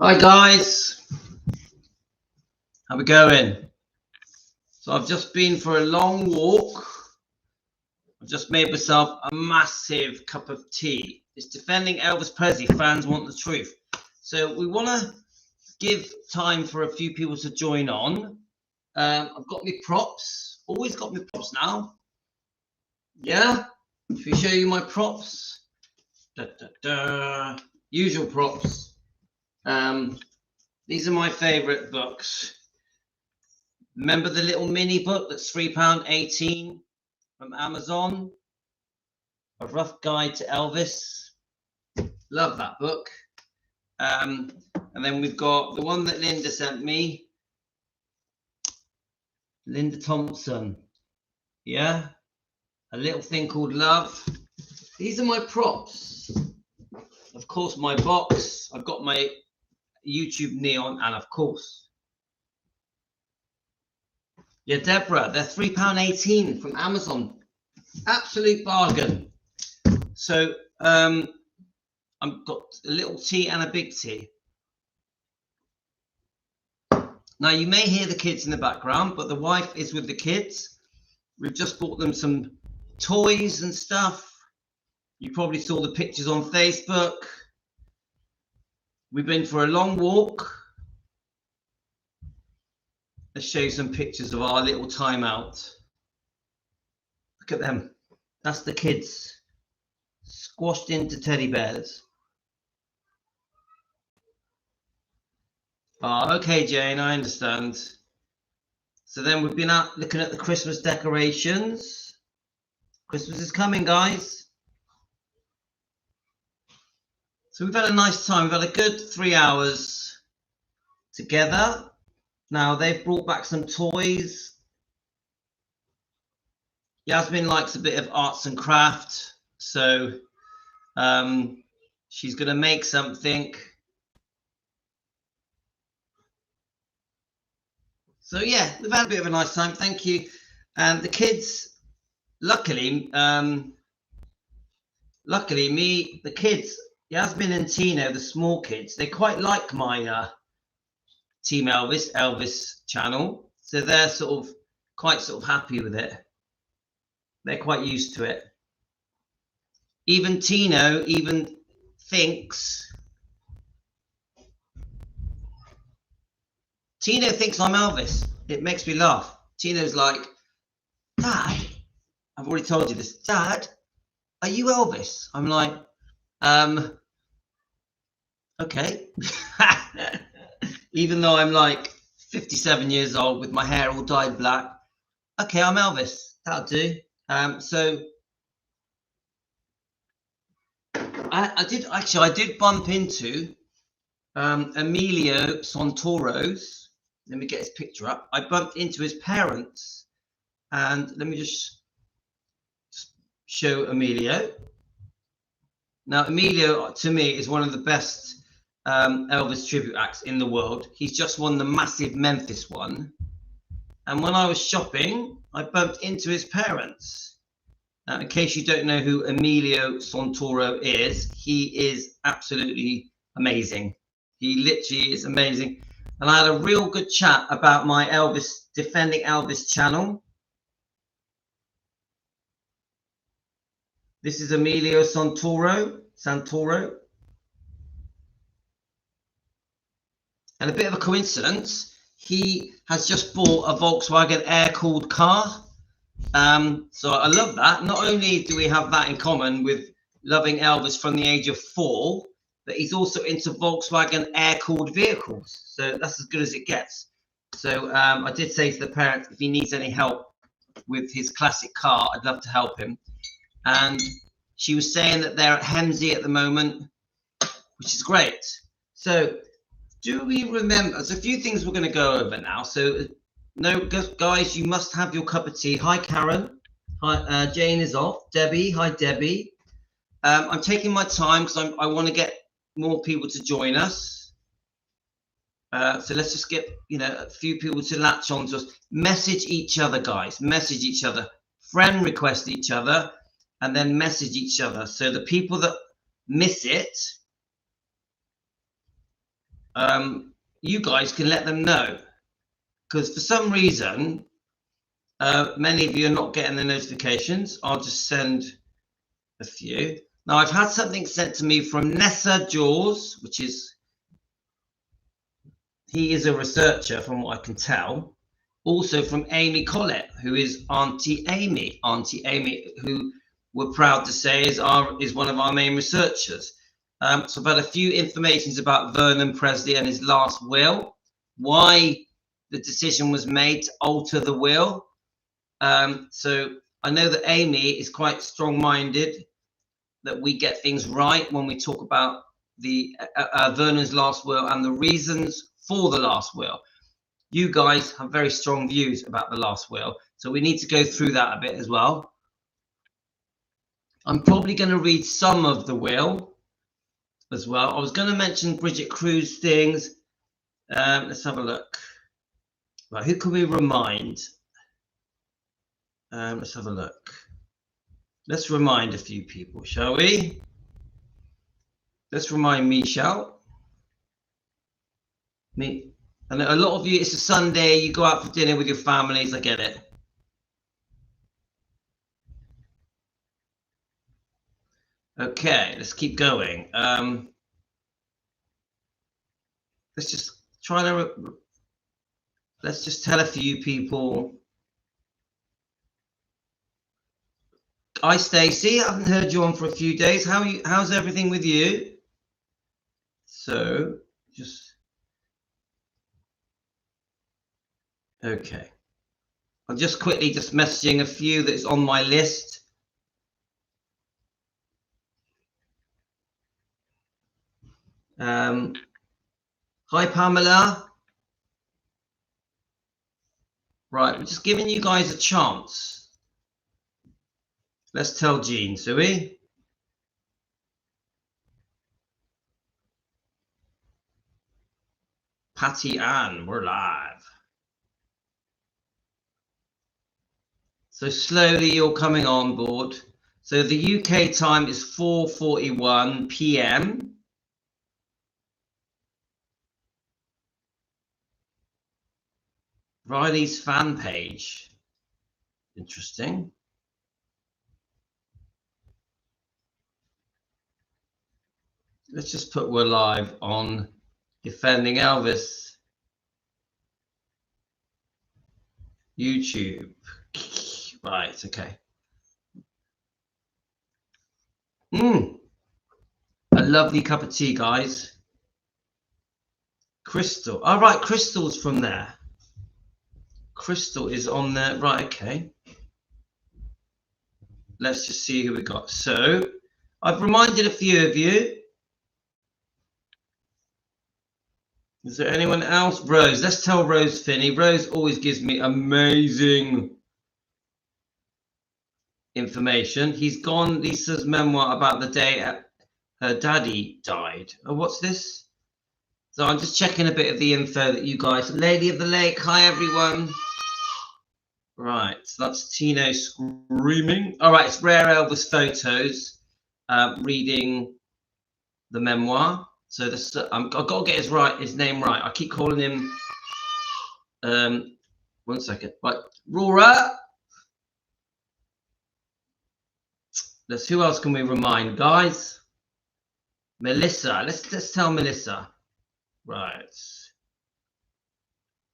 Hi guys, how we going? So I've just been for a long walk. I've just made myself a massive cup of tea. It's Defending Elvis Presley, fans want the truth. So we want to give time for a few people to join on. I've got my props, always got my props now. Yeah, if we show you my props, usual props. These are my favorite books. Remember the little mini book that's £3.18 from Amazon? A Rough Guide to Elvis. Love that book. And then we've got the one that Linda sent me. Linda Thompson. Yeah. A Little Thing Called Love. These are my props. Of course, my box. I've got my YouTube neon, and of course, yeah, Deborah, they're £3.18 from Amazon. Absolute bargain. So I've got a little tea and a big tea. Now you may hear the kids in the background, but the wife is with the kids. We've just bought them some toys and stuff. You probably saw the pictures on Facebook. We've been for a long walk. Let's show you some pictures of our little time out. Look at them. That's the kids squashed into teddy bears. Oh, okay, Jane, I understand. So then we've been out looking at the Christmas decorations. Christmas is coming, guys. So we've had a nice time. We've had a good 3 hours together. Now they've brought back some toys. Yasmin likes a bit of arts and craft, so she's going to make something. So yeah, we've had a bit of a nice time. Thank you. And the kids, luckily, the kids, Yasmin and Tino, the small kids, they quite like my Team Elvis channel, so they're quite happy with it. They're quite used to it. Even Tino thinks I'm Elvis. It makes me laugh. Tino's like, Dad, I've already told you this, Dad, are you Elvis? I'm like, okay. Even though I'm like 57 years old with my hair all dyed black. Okay, I'm Elvis. That'll do. So I did bump into Emilio Santoro's. Let me get his picture up. I bumped into his parents, and let me just show Emilio. Now, Emilio, to me, is one of the best Elvis tribute acts in the world. He's just won the massive Memphis one. And when I was shopping, I bumped into his parents. In case you don't know who Emilio Santoro is, he is absolutely amazing. He literally is amazing. And I had a real good chat about my Defending Elvis channel. This is Emilio Santoro. And a bit of a coincidence, he has just bought a Volkswagen air-cooled car. So I love that. Not only do we have that in common with loving Elvis from the age of 4, but he's also into Volkswagen air-cooled vehicles. So that's as good as it gets. So I did say to the parents, if he needs any help with his classic car, I'd love to help him. And she was saying that they're at Hemsey at the moment, which is great. So do we remember? There's a few things we're going to go over now. So no, guys, you must have your cup of tea. Hi, Karen. Hi, Jane is off. Debbie. Hi, Debbie. I'm taking my time because I want to get more people to join us. So let's just get a few people to latch on to us. Message each other, guys. Message each other. Friend request each other, and then message each other. So the people that miss it, you guys can let them know, because for some reason many of you are not getting the notifications. I'll just send a few. Now I've had something sent to me from Nessa Jaws, which is, he is a researcher from what I can tell. Also from Amy Collett, who is Auntie Amy, who we're proud to say is one of our main researchers. So I've had a few informations about Vernon Presley and his last will, why the decision was made to alter the will. So I know that Amy is quite strong-minded, that we get things right when we talk about the Vernon's last will and the reasons for the last will. You guys have very strong views about the last will, so we need to go through that a bit as well. I'm probably going to read some of the will as well. I was going to mention Bridget Cruz things. Let's have a look. Right, who can we remind? Let's have a look. Let's remind a few people, shall we? Let's remind Michelle. Me. And a lot of you, it's a Sunday, you go out for dinner with your families, I get it. Okay, let's keep going. Let's just tell a few people. Hi Stacey, I haven't heard you on for a few days. How's everything with you? So just okay. I'm just quickly messaging a few that's on my list. Hi Pamela. Right, we're just giving you guys a chance. Let's tell Jean, shall we? Patty Ann, we're live. So slowly you're coming on board. So the UK time is 4:41 p.m. Riley's fan page. Interesting. Let's just put we're live on Defending Elvis. YouTube. Right, okay. A lovely cup of tea, guys. Crystal. All right, Crystal's from there. Crystal is on there. Right, okay. Let's just see who we got. So I've reminded a few of you. Is there anyone else? Rose. Let's tell Rose Finney. Rose always gives me amazing information. He's gone Lisa's memoir about the day her daddy died. Oh, what's this? So I'm just checking a bit of the info that you guys. Lady of the Lake. Hi, everyone. Right, so that's Tino screaming. All right, it's Rare Elvis Photos, reading the memoir. So this, I've got to get his name right. I keep calling him. 1 second. Right, Rora. Who else can we remind, guys? Melissa. Let's tell Melissa. Right.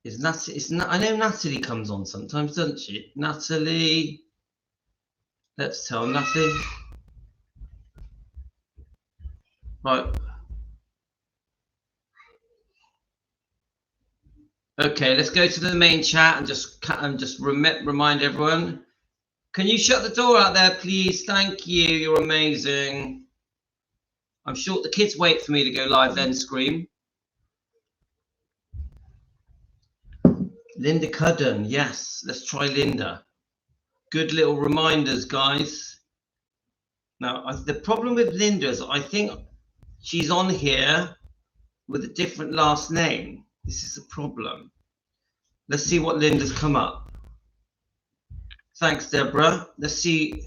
I know Natalie comes on sometimes, doesn't she? Natalie. Let's tell Natalie. Right. Okay, let's go to the main chat and just remind everyone. Can you shut the door out there, please? Thank you. You're amazing. I'm sure the kids wait for me to go live, then scream. Linda Cudden, yes. Let's try Linda. Good little reminders, guys. Now, the problem with Linda is I think she's on here with a different last name. This is a problem. Let's see what Linda's come up. Thanks, Deborah. Let's see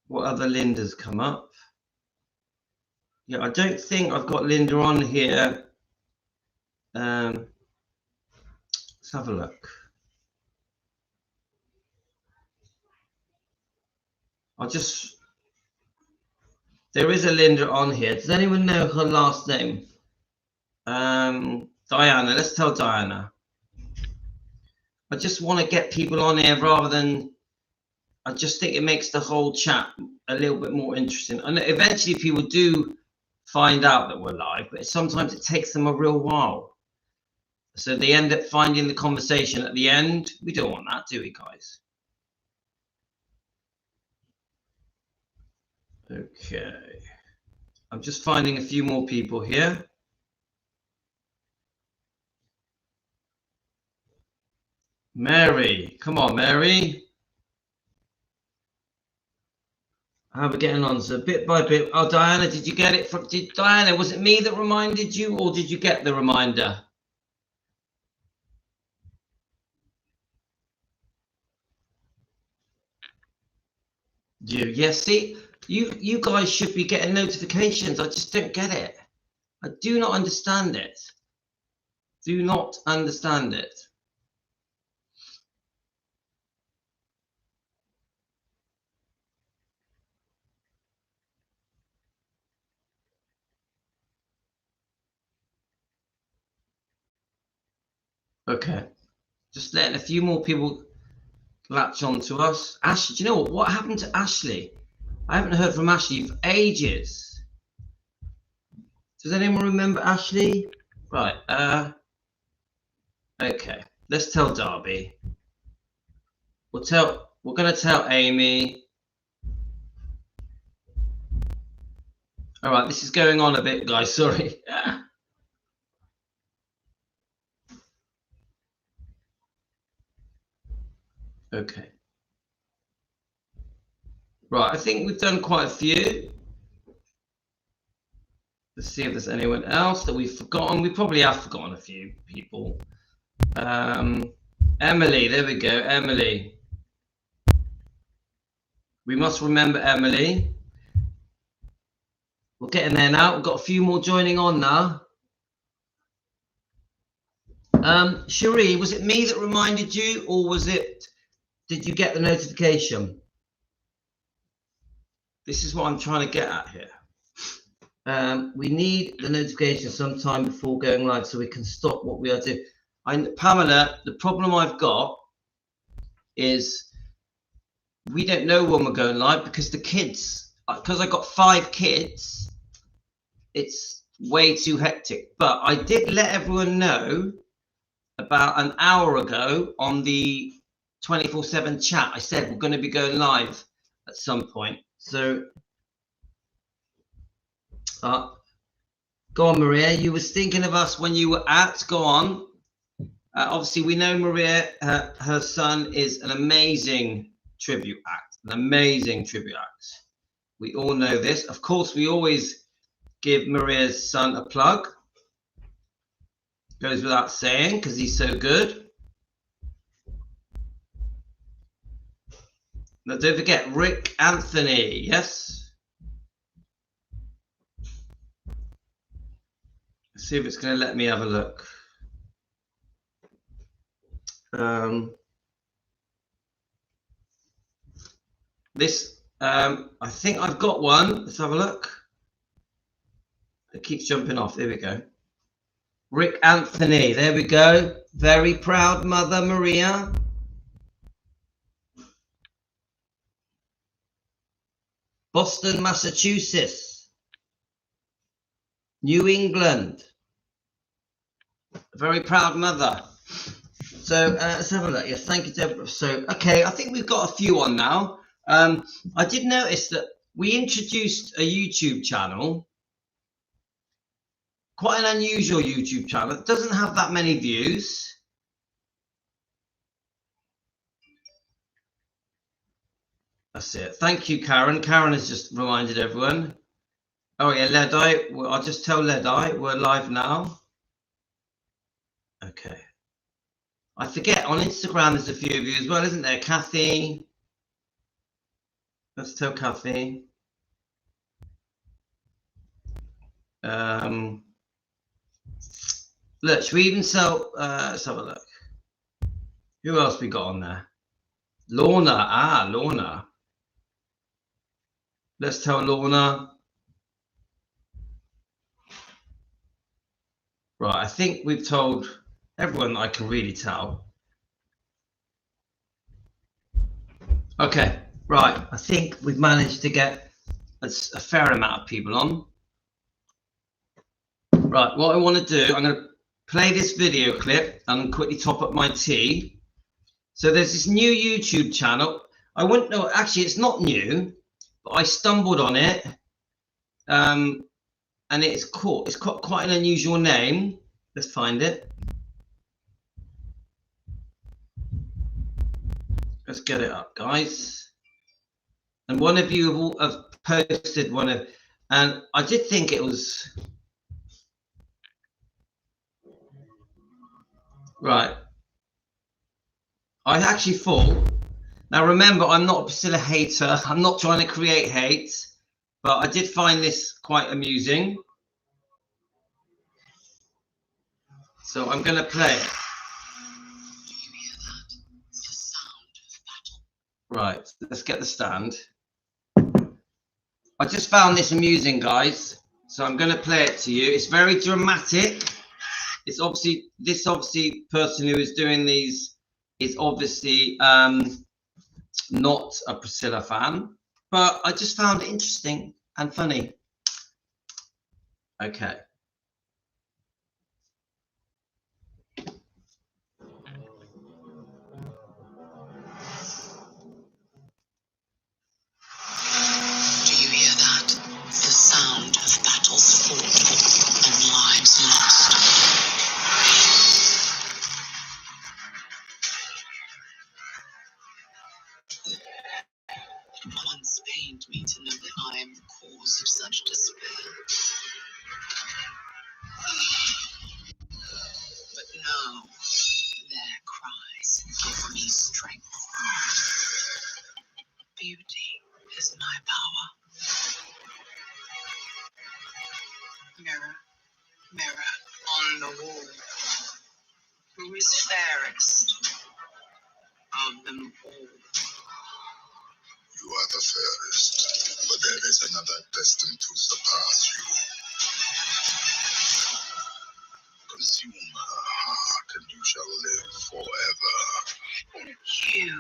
what other Linda's come up. Yeah, I don't think I've got Linda on here. Let's have a look. There is a Linda on here. Does anyone know her last name? Diana. Let's tell Diana. I just want to get people on here rather than, I just think it makes the whole chat a little bit more interesting. And eventually people do find out that we're live, but sometimes it takes them a real while. So they end up finding the conversation at the end. We don't want that, do we, guys? Okay. I'm just finding a few more people here. Mary, come on, Mary. How are we getting on? So bit by bit. Oh, Diana, did you get it? Diana, was it me that reminded you, or did you get the reminder? Yes, see, you guys should be getting notifications. I just don't get it. I do not understand it. Do not understand it. Okay, just letting a few more people latch on to us. Ashley, do you know what happened to Ashley? I haven't heard from Ashley for ages. Does anyone remember Ashley? Right, okay, let's tell Darby. We're gonna tell Amy. All right, this is going on a bit, guys, sorry. Okay. Right, I think we've done quite a few. Let's see if there's anyone else that we've forgotten. We probably have forgotten a few people. Emily, there we go, Emily. We must remember Emily. We're getting there now. We've got a few more joining on now. Cherie, was it me that reminded you, or did you get the notification? This is what I'm trying to get at here. We need the notification sometime before going live so we can stop what we are doing. Pamela, the problem I've got is we don't know when we're going live because the kids, because I got 5 kids, it's way too hectic. But I did let everyone know about an hour ago on the 24/7 chat. I said we're going to be going live at some point. So go on, Maria. You was thinking of us when you were at. Go on. Obviously, we know Maria. Her son is an amazing tribute act. An amazing tribute act. We all know this. Of course, we always give Maria's son a plug. Goes without saying because he's so good. Now, don't forget Rick Anthony. Yes. Let's see if it's going to let me have a look. I think I've got one. Let's have a look. It keeps jumping off. There we go. Rick Anthony. There we go. Very proud mother, Maria. Boston, Massachusetts. New England. Very proud mother. So let's have a look. Yes, thank you, Deborah. So, okay, I think we've got a few on now. I did notice that we introduced a YouTube channel, quite an unusual YouTube channel. It doesn't have that many views. That's it. Thank you, Karen. Karen has just reminded everyone. Oh yeah, Ledeye. I'll just tell Ledeye we're live now. Okay. I forget, on Instagram there's a few of you as well, isn't there? Kathy. Let's tell Kathy. Look, should we even sell? Let's have a look. Who else we got on there? Lorna. Lorna. Let's tell Lorna. Right, I think we've told everyone that I can really tell. Okay, right. I think we've managed to get a fair amount of people on. Right, what I want to do, I'm going to play this video clip and quickly top up my tea. So there's this new YouTube channel. I wouldn't know, actually it's not new, but I stumbled on it. And it's got quite an unusual name. Let's find it. Let's get it up, guys. And one of you have posted one of, and I did think it was right. I actually thought. Now remember, I'm not a Priscilla hater. I'm not trying to create hate, but I did find this quite amusing. So I'm going to play it. Right, let's get the stand. I just found this amusing, guys. So I'm going to play it to you. It's very dramatic. It's obviously, this person who is doing these is obviously not a Priscilla fan, but I just found it interesting and funny. Okay. Once pained me to know that I am the cause of such despair. But no, their cries give me strength. Beauty is my power. Mirror, mirror on the wall, who is fairest of them all? You are the fairest, but there is another destined to surpass you. Consume her heart, and you shall live forever. You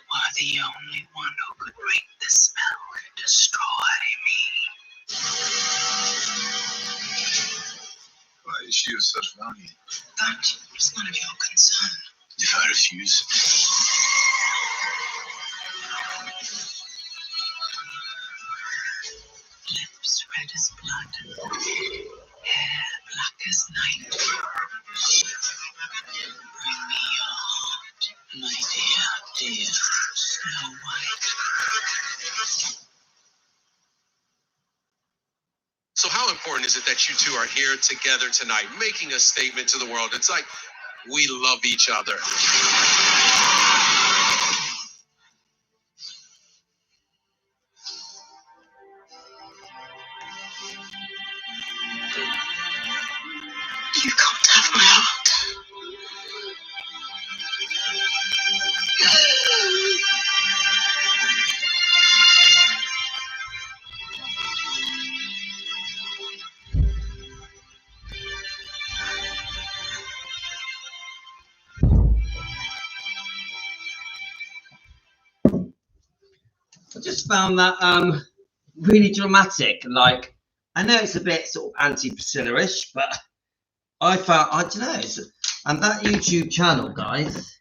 were the only one who could break the spell and destroy me. Why is she of such value? That is none of your concern. If I refuse, lips red as blood, hair black as night. Bring me your heart, my dear, dear Snow White. So how important is it that you two are here together tonight, making a statement to the world? It's like we love each other. You can't have my heart. I just found that really dramatic. Like, I know it's a bit sort of anti-Priscilla-ish, but I don't know. And that YouTube channel, guys,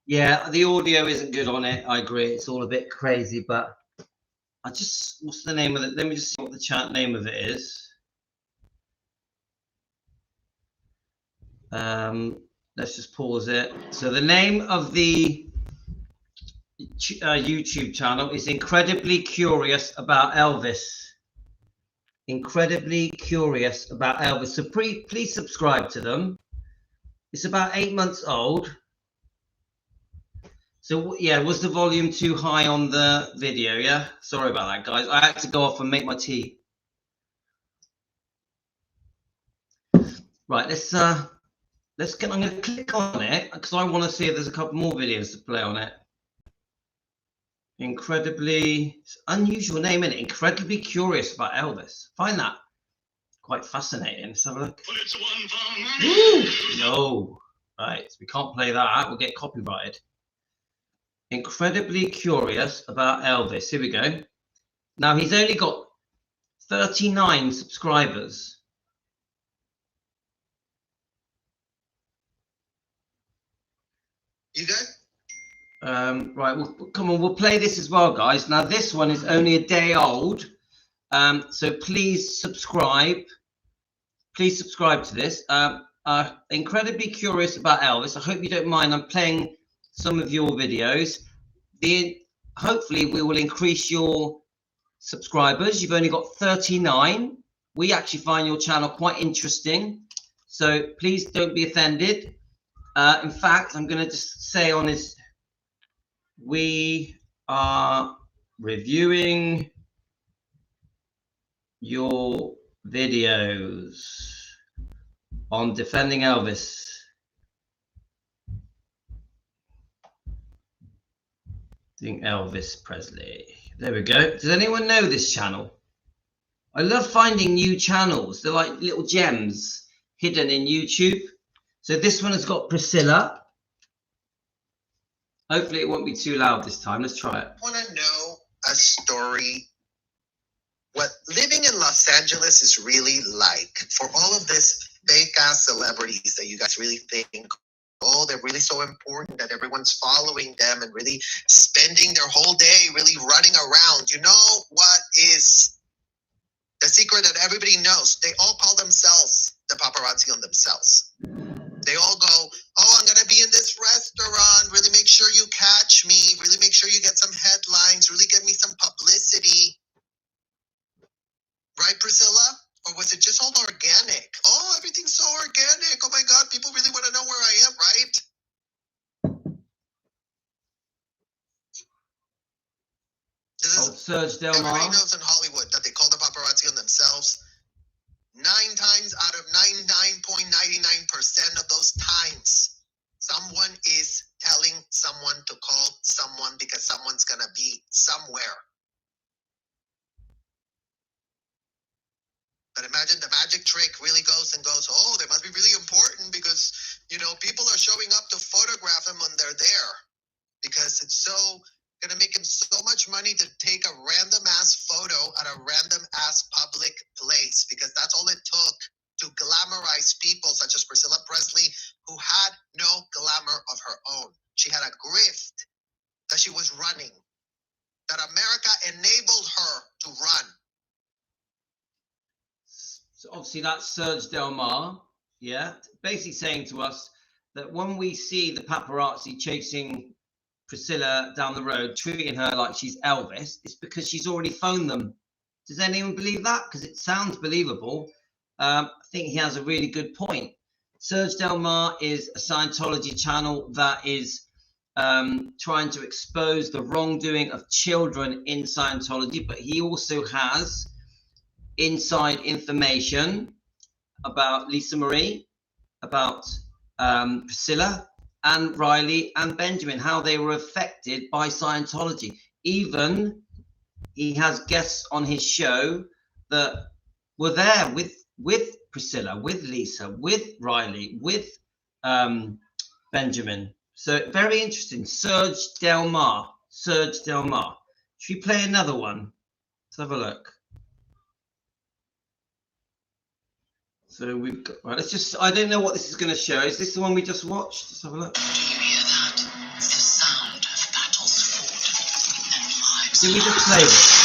yeah, the audio isn't good on it. I agree. It's all a bit crazy, but I just, what's the name of it? Let me just see what the name of it is. Let's just pause it. So the name of the YouTube channel is Incredibly Curious About Elvis. Incredibly Curious About Elvis. So please subscribe to them. It's about 8 months old. So yeah, was the volume too high on the video? Yeah, sorry about that, guys. I had to go off and make my tea. Right, let's get. I'm going to click on it because I want to see if there's a couple more videos to play on it. Incredibly unusual name, isn't it? Incredibly curious about Elvis. Find that quite fascinating. Let's have a look. No, right, we can't play that. We'll get copyrighted. Incredibly curious about Elvis. Here we go. Now he's only got 39 subscribers. You good? Right, come on, we'll play this as well, guys. Now this one is only a day old, so please subscribe. Please subscribe to this. Incredibly curious about Elvis. I hope you don't mind. I'm playing some of your videos. Hopefully we will increase your subscribers. You've only got 39. We actually find your channel quite interesting, so please don't be offended. In fact, I'm going to just say on his, we are reviewing your videos on defending Elvis. Elvis Presley. There we go. Does anyone know this channel? I love finding new channels. They're like little gems hidden in YouTube. So this one has got Priscilla. Hopefully it won't be too loud this time. Let's try it. I want to know a story, what living in Los Angeles is really like for all of this fake ass celebrities that you guys really think, oh, they're really so important that everyone's following them and really spending their whole day really running around. You know what is the secret that everybody knows? They all call themselves the paparazzi on themselves. They all go, oh, I'm going to be in this restaurant. Really make sure you catch me. Really make sure you get some headlines. Really get me some publicity. Right, Priscilla? Or was it just all organic? Oh, everything's so organic. Oh, my God. People really want to know where I am, right? Serge Del Mar. Everybody knows in Hollywood that they call the paparazzi on themselves. 9 times out of 99.99% of those times, someone is telling someone to call someone because someone's going to be somewhere. But imagine the magic trick really goes and goes, oh, they must be really important because, you know, people are showing up to photograph them when they're there because it's so going to make him so much money to take a random ass photo at a random ass public place, because that's all it took to glamorize people such as Priscilla Presley, who had no glamour of her own. She had a grift that she was running, that America enabled her to run. So obviously that's Serge Del Mar, yeah, basically saying to us that when we see the paparazzi chasing Priscilla down the road, treating her like she's Elvis, it's because she's already phoned them. Does anyone believe that? Because it sounds believable. I think he has a really good point. Serge Del Mar is a Scientology channel that is trying to expose the wrongdoing of children in Scientology, but he also has inside information about Lisa Marie, about Priscilla, and Riley and Benjamin, how they were affected by Scientology. Even he has guests on his show that were there with Priscilla, with Lisa, with Riley, with Benjamin. So very interesting. Serge Del Mar. Serge Del Mar. Should we play another one? Let's have a look. So we've got, right, let's just, I don't know what this is going to show. Is this the one we just watched? Let's have a look. Do you hear that? It's the sound of battles fought and lives Did we just play this?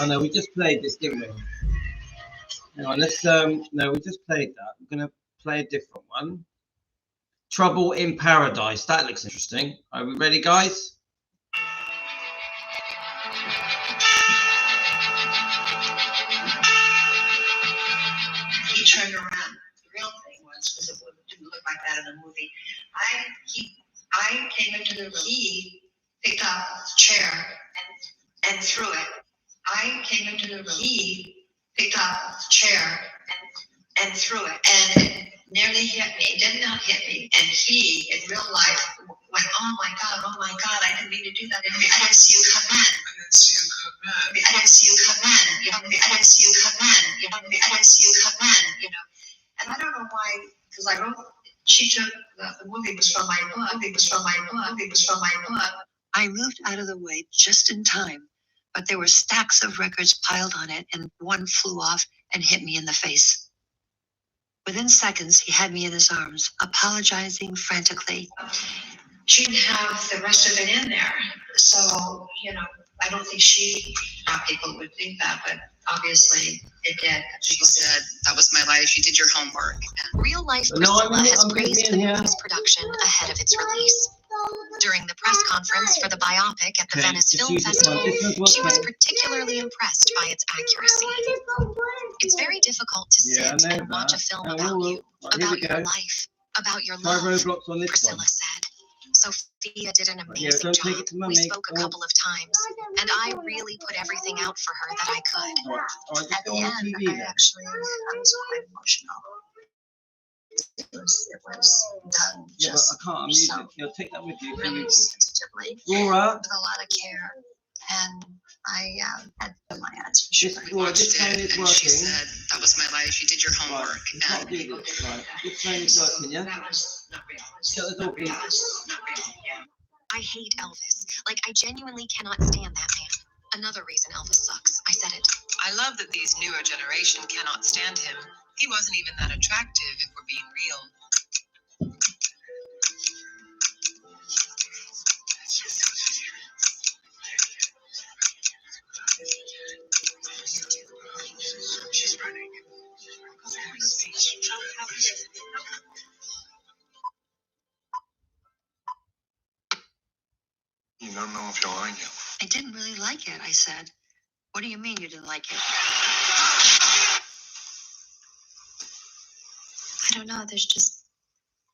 Oh no, we just played this, didn't we? Hang on, let's, no, we just played that. We're going to play a different one. Trouble in Paradise. That looks interesting. Are we ready, guys? He turned around. The real thing was, because it didn't look like that in the movie. I came into the room. He picked up a chair and threw it. I came into the room. He picked up a chair and threw it, and it nearly hit me. It did not hit me, and he, in real life, went, oh my God, I didn't mean to do that. I didn't see you come in. I didn't see you come in. I didn't see you come in. You know, I didn't see you come in. You know, I didn't see you come in. You know, and I don't know why, because I wrote. She took the movie was from my book. It was from my book. It was from my book. I moved out of the way just in time, but there were stacks of records piled on it, and one flew off and hit me in the face. Within seconds, he had me in his arms, apologizing frantically. She didn't have the rest of it in there, so you know, I don't think people would think that, but obviously it did. She said, that was my life, you did your homework. Real life Priscilla has praised the movie's production ahead of its release. During the press conference for the biopic at the Venice Film Festival, she was particularly impressed by its accuracy. It's very difficult to sit and watch a film about you, about your life, about your love, Priscilla said. Sophia did an amazing job. We spoke a couple of times, and I really put everything out for her that I could. At the end, I was quite emotional. It was done just You'll take that with you. really sensitively, with a lot of care, and I had my eyes for sure. We watched it, and she said, that was my life, you did your homework. Right. This phone is working, yeah? That was not real. Shut the door, please. That was not real, yeah. I hate Elvis. Like, I genuinely cannot stand that man. Another reason Elvis sucks. I said it. I love that these newer generation cannot stand him. He wasn't even that attractive, if we're being real. She's running. You don't know if you'll like it. I didn't really like it, I said. What do you mean you didn't like it? I don't know. There's just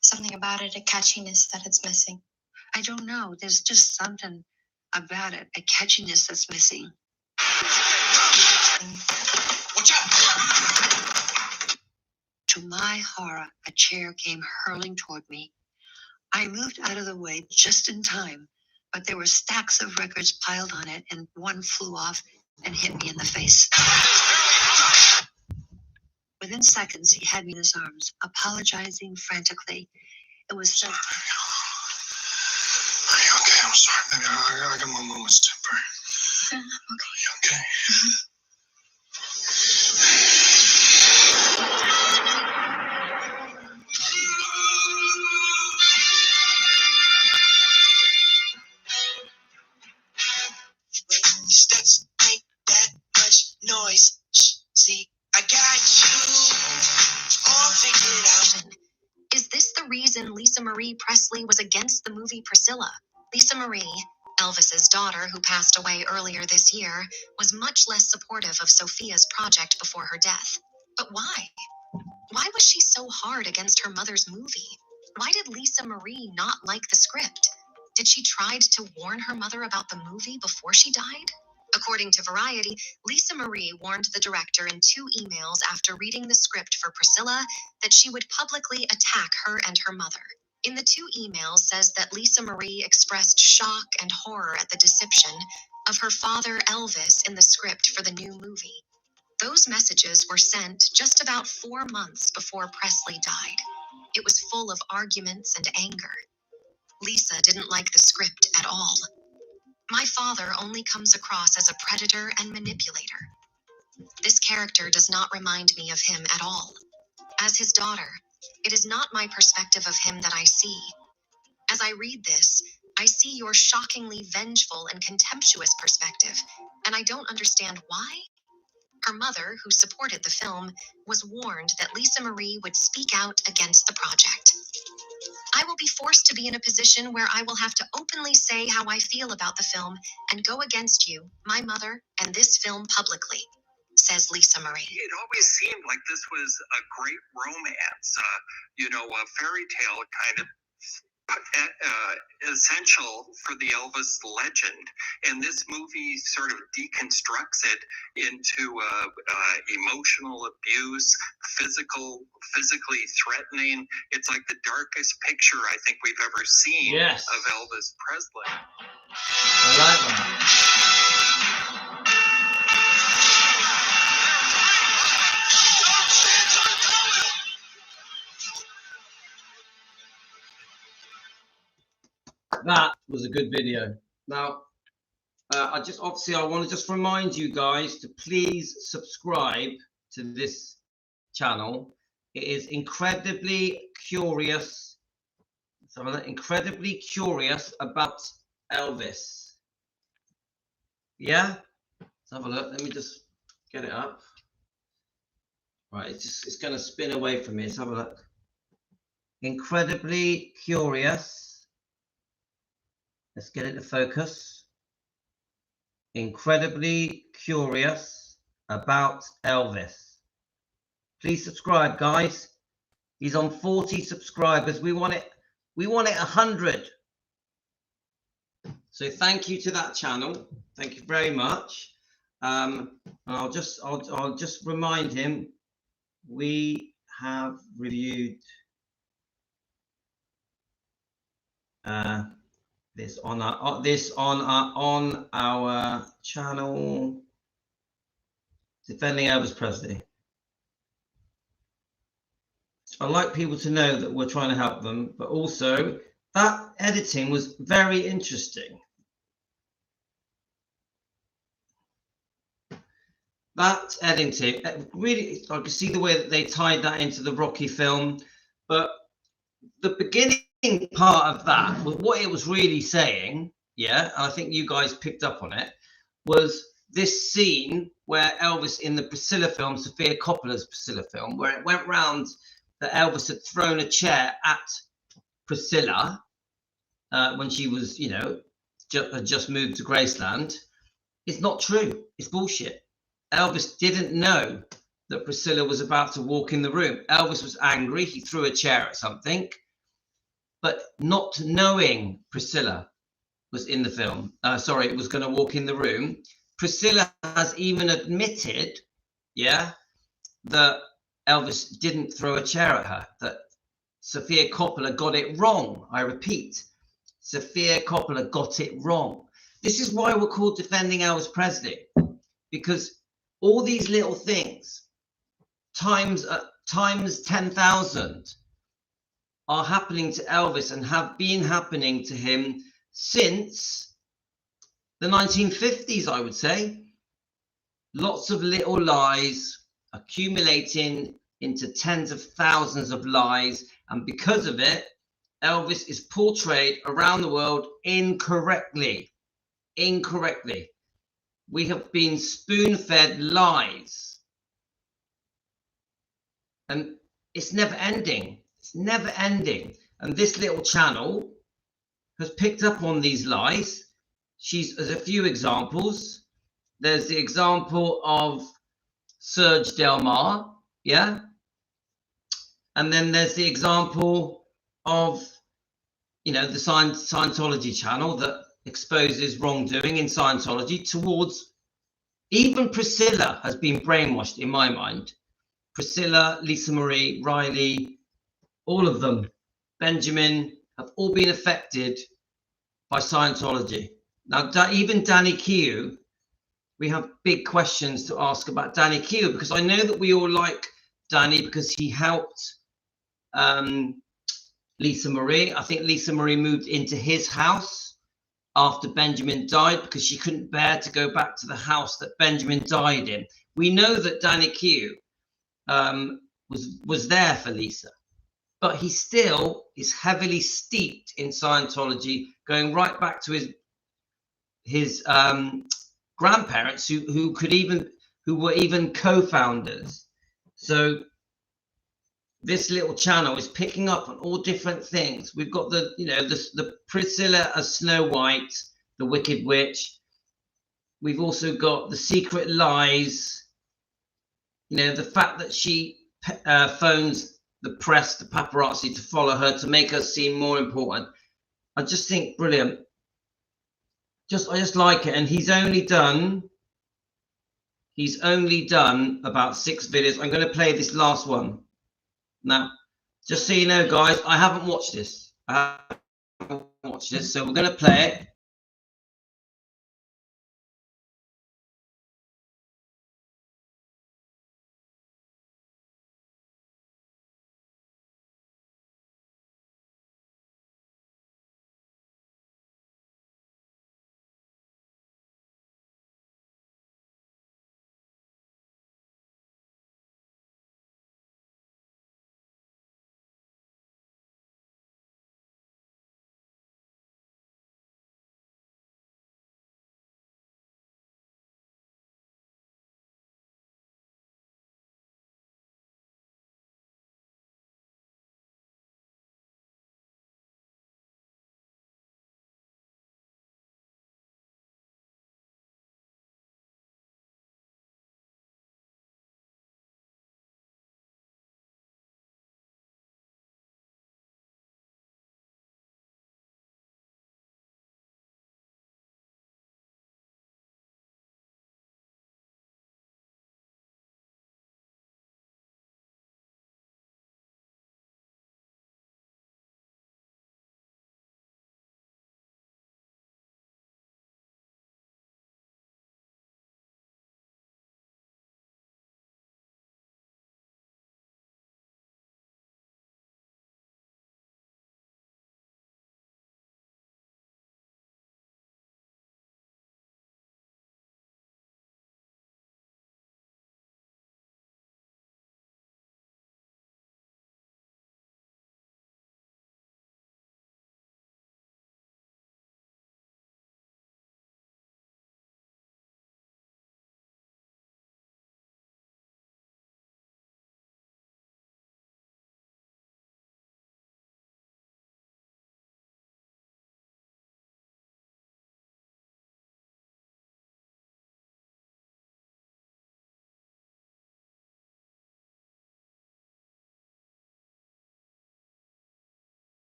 something about it, a catchiness that it's missing. I don't know. There's just something about it, a catchiness that's missing. Watch out! To my horror, a chair came hurling toward me. I moved out of the way just in time, but there were stacks of records piled on it, and one flew off and hit me in the face. Within seconds, he had me in his arms, apologizing frantically. It was so... Are you okay? I'm sorry, baby. I got my moments temporary. Okay. Are you okay? Steps make that much noise. See, I got you all figured out. Is this the reason Lisa Marie Presley was against the movie Priscilla? Lisa Marie, Elvis's daughter who passed away earlier this year, was much less supportive of Sophia's project before her death. But why? Why was she so hard against her mother's movie? Why did Lisa Marie not like the script? Did she try to warn her mother about the movie before she died? According to Variety, Lisa Marie warned the director in 2 emails after reading the script for Priscilla that she would publicly attack her and her mother. In the 2 emails says that Lisa Marie expressed shock and horror at the depiction of her father Elvis in the script for the new movie. Those messages were sent just about 4 months before Presley died. It was full of arguments and anger. Lisa didn't like the script at all. My father only comes across as a predator and manipulator. This character does not remind me of him at all. As his daughter, it is not my perspective of him that I see. As I read this, I see your shockingly vengeful and contemptuous perspective, and I don't understand why. Her mother, who supported the film, was warned that Lisa Marie would speak out against the project. I will be forced to be in a position where I will have to openly say how I feel about the film and go against you, my mother, and this film publicly, says Lisa Marie. It always seemed like this was a great romance, a fairy tale kind of essential for the Elvis legend, and this movie sort of deconstructs it into emotional abuse, physically threatening. It's like the darkest picture I think we've ever seen of Elvis Presley. I like that. That was a good video. Now, I want to just remind you guys to please subscribe to this channel. It is incredibly curious. So incredibly curious about Elvis. Yeah? Let's have a look. Let me just get it up. Right, it's going to spin away from me. Let's have a look. Incredibly curious. Let's get it to focus. Incredibly curious about Elvis. Please subscribe, guys. He's on 40 subscribers. We want it 100. So thank you to that channel. Thank you very much. And I'll just remind him we have reviewed this on our channel, Defending Elvis Presley. I like people to know that we're trying to help them, but also that editing was very interesting. That editing, really, I can see the way that they tied that into the Rocky film, but the beginning part of that, what it was really saying, yeah, and I think you guys picked up on it, was this scene where Elvis in the Priscilla film, Sofia Coppola's Priscilla film, where it went round that Elvis had thrown a chair at Priscilla when she was, you know, just moved to Graceland. It's not true. It's bullshit. Elvis didn't know that Priscilla was about to walk in the room. Elvis was angry. He threw a chair at something. But not knowing Priscilla was in the film, was going to walk in the room. Priscilla has even admitted, yeah, that Elvis didn't throw a chair at her, that Sofia Coppola got it wrong. I repeat, Sofia Coppola got it wrong. This is why we're called Defending Elvis Presley, because all these little things, times 10,000, are happening to Elvis and have been happening to him since the 1950s, I would say. Lots of little lies accumulating into tens of thousands of lies, and because of it, Elvis is portrayed around the world incorrectly. We have been spoon-fed lies, and it's never ending. It's never ending. And this little channel has picked up on these lies. There's a few examples. There's the example of Serge Delmar, yeah? And then there's the example of, you know, the Scientology channel that exposes wrongdoing in Scientology towards, even Priscilla has been brainwashed in my mind. Priscilla, Lisa Marie, Riley, all of them, Benjamin, have all been affected by Scientology. Now, even Danny Keogh, we have big questions to ask about Danny Keogh, because I know that we all like Danny because he helped Lisa Marie. I think Lisa Marie moved into his house after Benjamin died because she couldn't bear to go back to the house that Benjamin died in. We know that Danny Keogh was there for Lisa, but he still is heavily steeped in Scientology, going right back to his grandparents who were even co-founders. So this little channel is picking up on all different things. We've got the Priscilla as Snow White, the Wicked Witch. We've also got the secret lies. You know, the fact that she phones the press, the paparazzi to follow her to make her seem more important. I just think brilliant. I just like it. And he's only done about 6 videos. I'm going to play this last one. Now, just so you know, guys, I haven't watched this. So we're going to play it.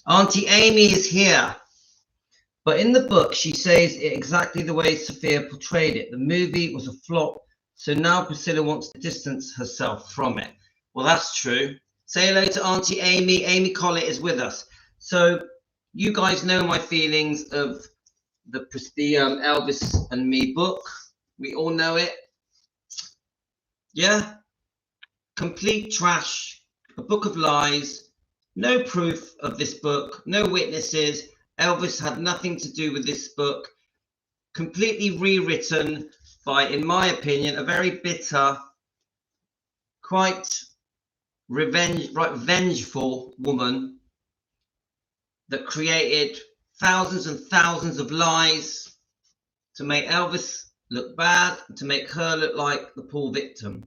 Auntie Amy is here. But in the book, she says it exactly the way Sophia portrayed it. The movie was a flop, so now Priscilla wants to distance herself from it. Well, that's true. Say hello to Auntie Amy. Amy Collett is with us. So you guys know my feelings of the Elvis and Me book. We all know it. Yeah? Complete trash. A book of lies. No proof of this book. No witnesses. Elvis had nothing to do with this book. Completely rewritten by, in my opinion, a very bitter, quite vengeful woman that created thousands and thousands of lies to make Elvis look bad, to make her look like the poor victim.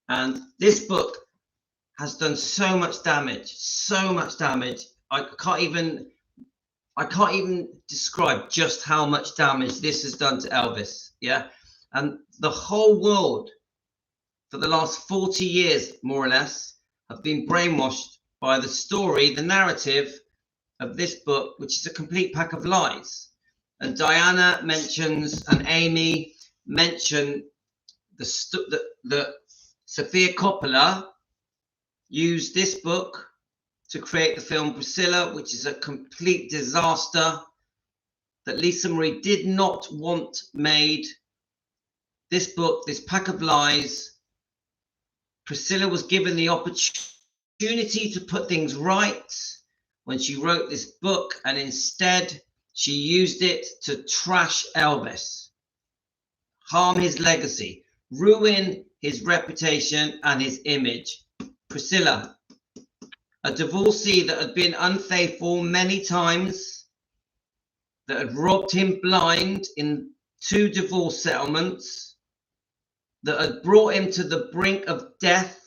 And this book has done so much damage, I can't even describe just how much damage this has done to Elvis. Yeah. And the whole world for the last 40 years, more or less, have been brainwashed by the story, the narrative of this book, which is a complete pack of lies. And Diana mentions, and Amy mention that Sofia Coppola used this book to create the film Priscilla, which is a complete disaster that Lisa Marie did not want made. This book, this pack of lies, Priscilla was given the opportunity to put things right when she wrote this book, and instead she used it to trash Elvis, harm his legacy, ruin his reputation and his image. Priscilla, a divorcee that had been unfaithful many times, that had robbed him blind in 2 divorce settlements, that had brought him to the brink of death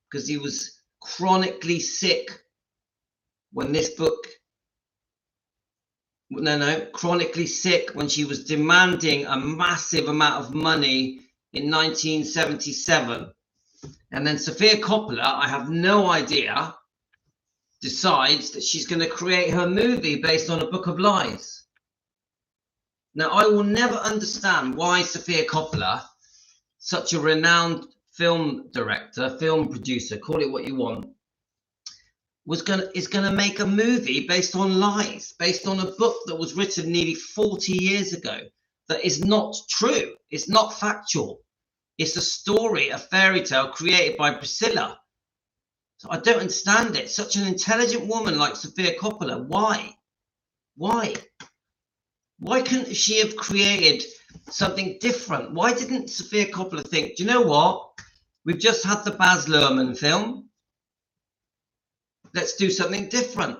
because he was chronically sick when this book, chronically sick when she was demanding a massive amount of money in 1977. And then Sofia Coppola, I have no idea, decides that she's going to create her movie based on a book of lies. Now, I will never understand why Sofia Coppola, such a renowned film director, film producer, call it what you want, is going to make a movie based on lies, based on a book that was written nearly 40 years ago, that is not true. It's not factual. It's a story, a fairy tale created by Priscilla. So I don't understand it. Such an intelligent woman like Sofia Coppola, why? Why couldn't she have created something different? Why didn't Sofia Coppola think, do you know what? We've just had the Baz Luhrmann film. Let's do something different.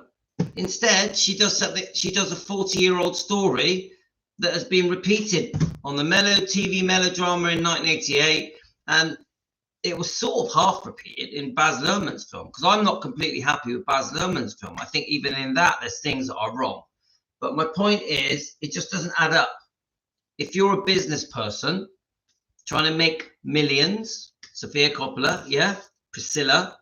Instead, she does a 40-year-old story that has been repeated on the TV melodrama in 1988, and it was sort of half repeated in Baz Luhrmann's film, because I'm not completely happy with Baz Luhrmann's film. I think even in that, there's things that are wrong. But my point is, it just doesn't add up. If you're a business person trying to make millions, Sofia Coppola, yeah, Priscilla,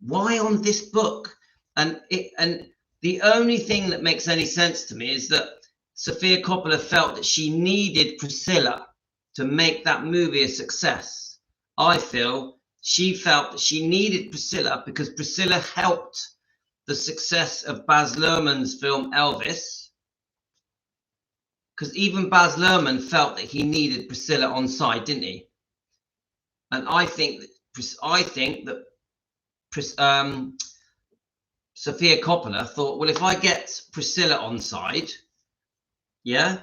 why on this book? And the only thing that makes any sense to me is that Sofia Coppola felt that she needed Priscilla to make that movie a success. I feel she felt that she needed Priscilla because Priscilla helped the success of Baz Luhrmann's film Elvis. Because even Baz Luhrmann felt that he needed Priscilla on side, didn't he? And I think that Sofia Coppola thought, well, if I get Priscilla on side, yeah,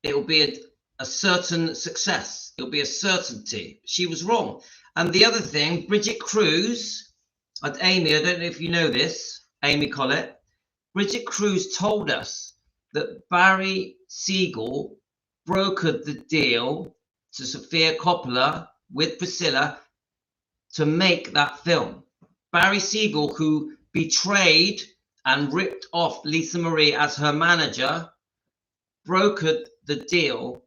it will be a certain success. It'll be a certainty. She was wrong. And the other thing, Bridget Cruz, Amy, I don't know if you know this, Amy Collett, Bridget Cruz told us that Barry Siegel brokered the deal to Sofia Coppola with Priscilla to make that film. Barry Siegel, who betrayed and ripped off Lisa Marie as her manager, brokered the deal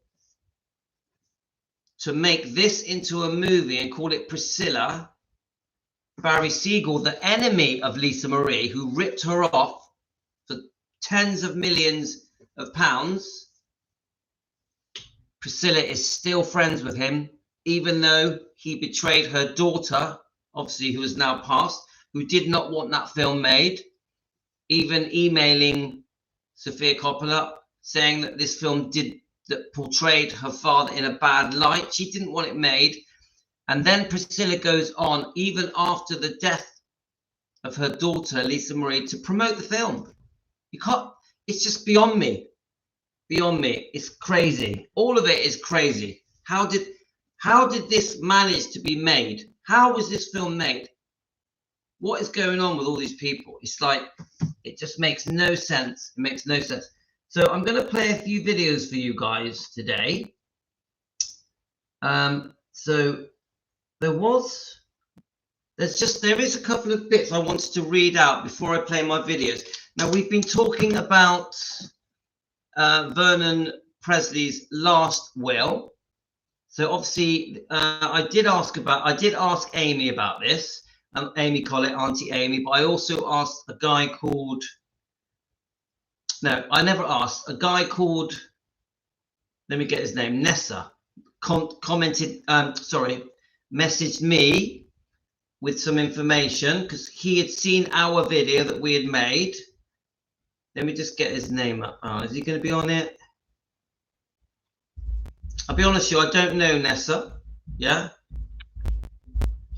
to make this into a movie and call it Priscilla. Barry Siegel, the enemy of Lisa Marie, who ripped her off for tens of millions of pounds, Priscilla is still friends with him, even though he betrayed her daughter, obviously, who is now passed, who did not want that film made, even emailing Sofia Coppola saying that this film that portrayed her father in a bad light. She didn't want it made. And then Priscilla goes on, even after the death of her daughter, Lisa Marie, to promote the film. You can't, it's just beyond me. Beyond me. It's crazy. All of it is crazy. How did this manage to be made? How was this film made? What is going on with all these people? It's like, it just makes no sense. It makes no sense. So I'm going to play a few videos for you guys today. So there is a couple of bits I wanted to read out before I play my videos. Now, we've been talking about Vernon Presley's last will. So obviously, I did ask Amy about this, Amy Collett, Auntie Amy, but I also asked a guy called No, I never asked. A guy called, let me get his name, Nessa, commented, messaged me with some information because he had seen our video that we had made. Let me just get his name up. Oh, is he going to be on it? I'll be honest with you, I don't know Nessa. Yeah.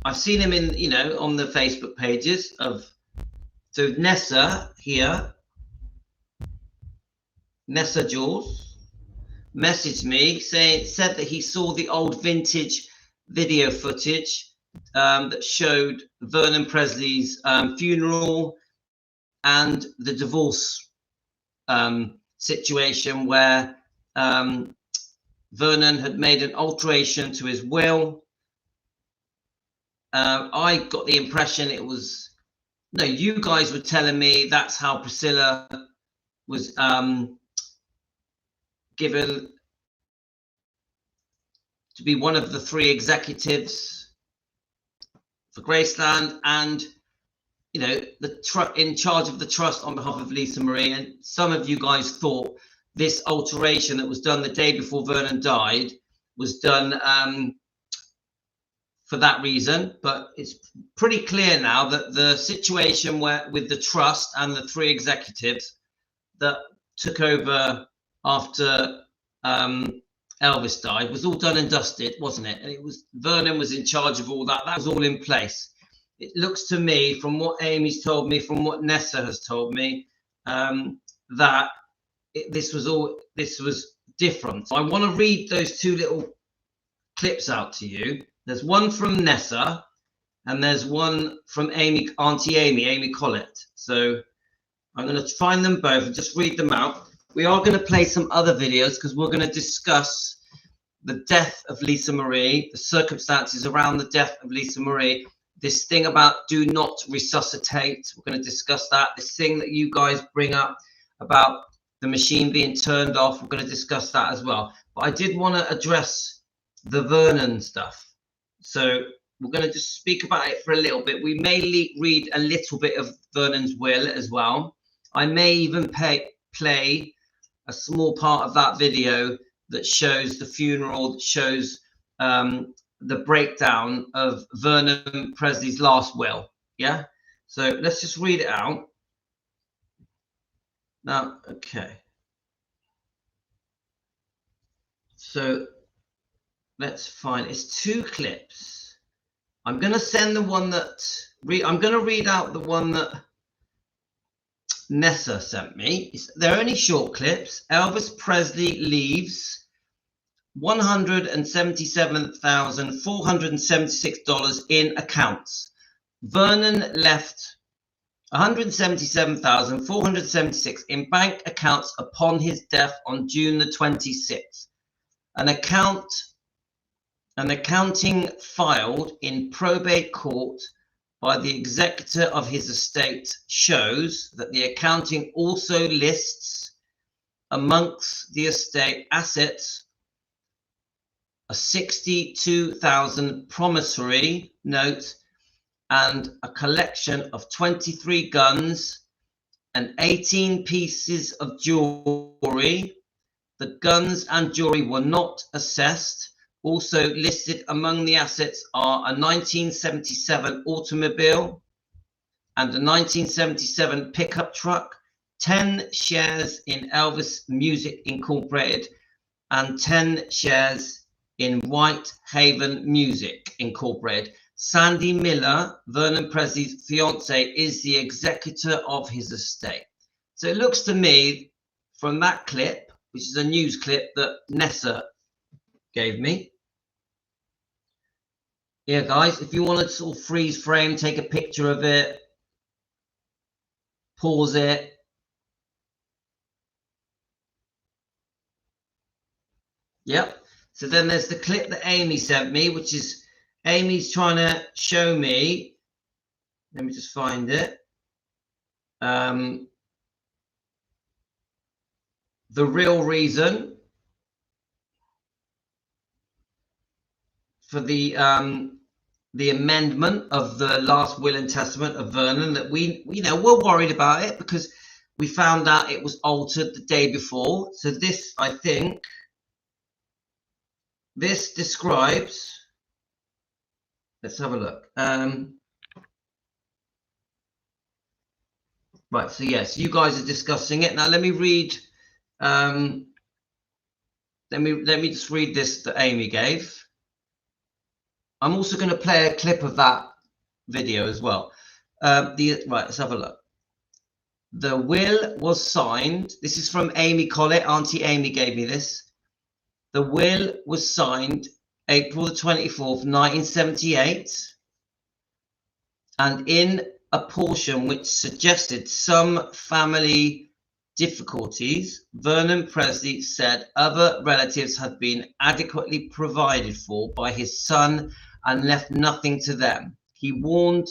I've seen him in, you know, on the Facebook pages of, so Nessa here, Nessa Jules, messaged me said that he saw the old vintage video footage that showed Vernon Presley's funeral and the divorce situation where Vernon had made an alteration to his will. I got the impression it was, no, you guys were telling me that's how Priscilla was given to be one of the 3 executives for Graceland, and you know, in charge of the trust on behalf of Lisa Marie. And some of you guys thought this alteration that was done the day before Vernon died was done for that reason, but it's pretty clear now that the situation with the trust and the 3 executives that took over after Elvis died was all done and dusted, wasn't it? And it was, Vernon was in charge of all that. That was all in place. It looks to me, from what Amy's told me, from what Nessa has told me, that this was different. So I want to read those 2 little clips out to you. There's one from Nessa, and there's one from Auntie Amy Collett. So I'm going to find them both and just read them out. We are going to play some other videos because we're going to discuss the death of Lisa Marie, the circumstances around the death of Lisa Marie, this thing about do not resuscitate. We're going to discuss that. This thing that you guys bring up about the machine being turned off, we're going to discuss that as well. But I did want to address the Vernon stuff. So we're going to just speak about it for a little bit. We may read a little bit of Vernon's will as well. I may even play a small part of that video that shows the funeral, that shows the breakdown of Vernon Presley's last will. Yeah. So let's just read it out. Now, okay. So let's find, it's 2 clips. I'm going to send the one that, I'm going to read out the one that Nessa sent me. They're only short clips. Elvis Presley leaves $177,476 in accounts. Vernon left $177,476 in bank accounts upon his death on June the 26th. An accounting filed in probate court by the executor of his estate shows that the accounting also lists amongst the estate assets a $62,000 promissory note and a collection of 23 guns and 18 pieces of jewelry. The guns and jewelry were not assessed. Also listed among the assets are a 1977 automobile and a 1977 pickup truck, 10 shares in Elvis Music Incorporated, and 10 shares in Whitehaven Music Incorporated. Sandy Miller, Vernon Presley's fiance, is the executor of his estate. So it looks to me from that clip, which is a news clip that Nessa gave me. Yeah, guys, if you want to sort of freeze frame, take a picture of it, pause it. Yep. So then there's the clip that Amy sent me, which is Amy's trying to show me. Let me just find it. The real reason for the amendment of the last will and testament of Vernon, that we're worried about it because we found out it was altered the day before. So this, I think, this describes, let's have a look. Right, so yes, you guys are discussing it. Now let me read, let me just read this that Amy gave. I'm also going to play a clip of that video as well. Right, let's have a look. The will was signed. This is from Amy Collett. Auntie Amy gave me this. The will was signed April the 24th, 1978. And in a portion which suggested some family difficulties, Vernon Presley said other relatives had been adequately provided for by his son and left nothing to them. He warned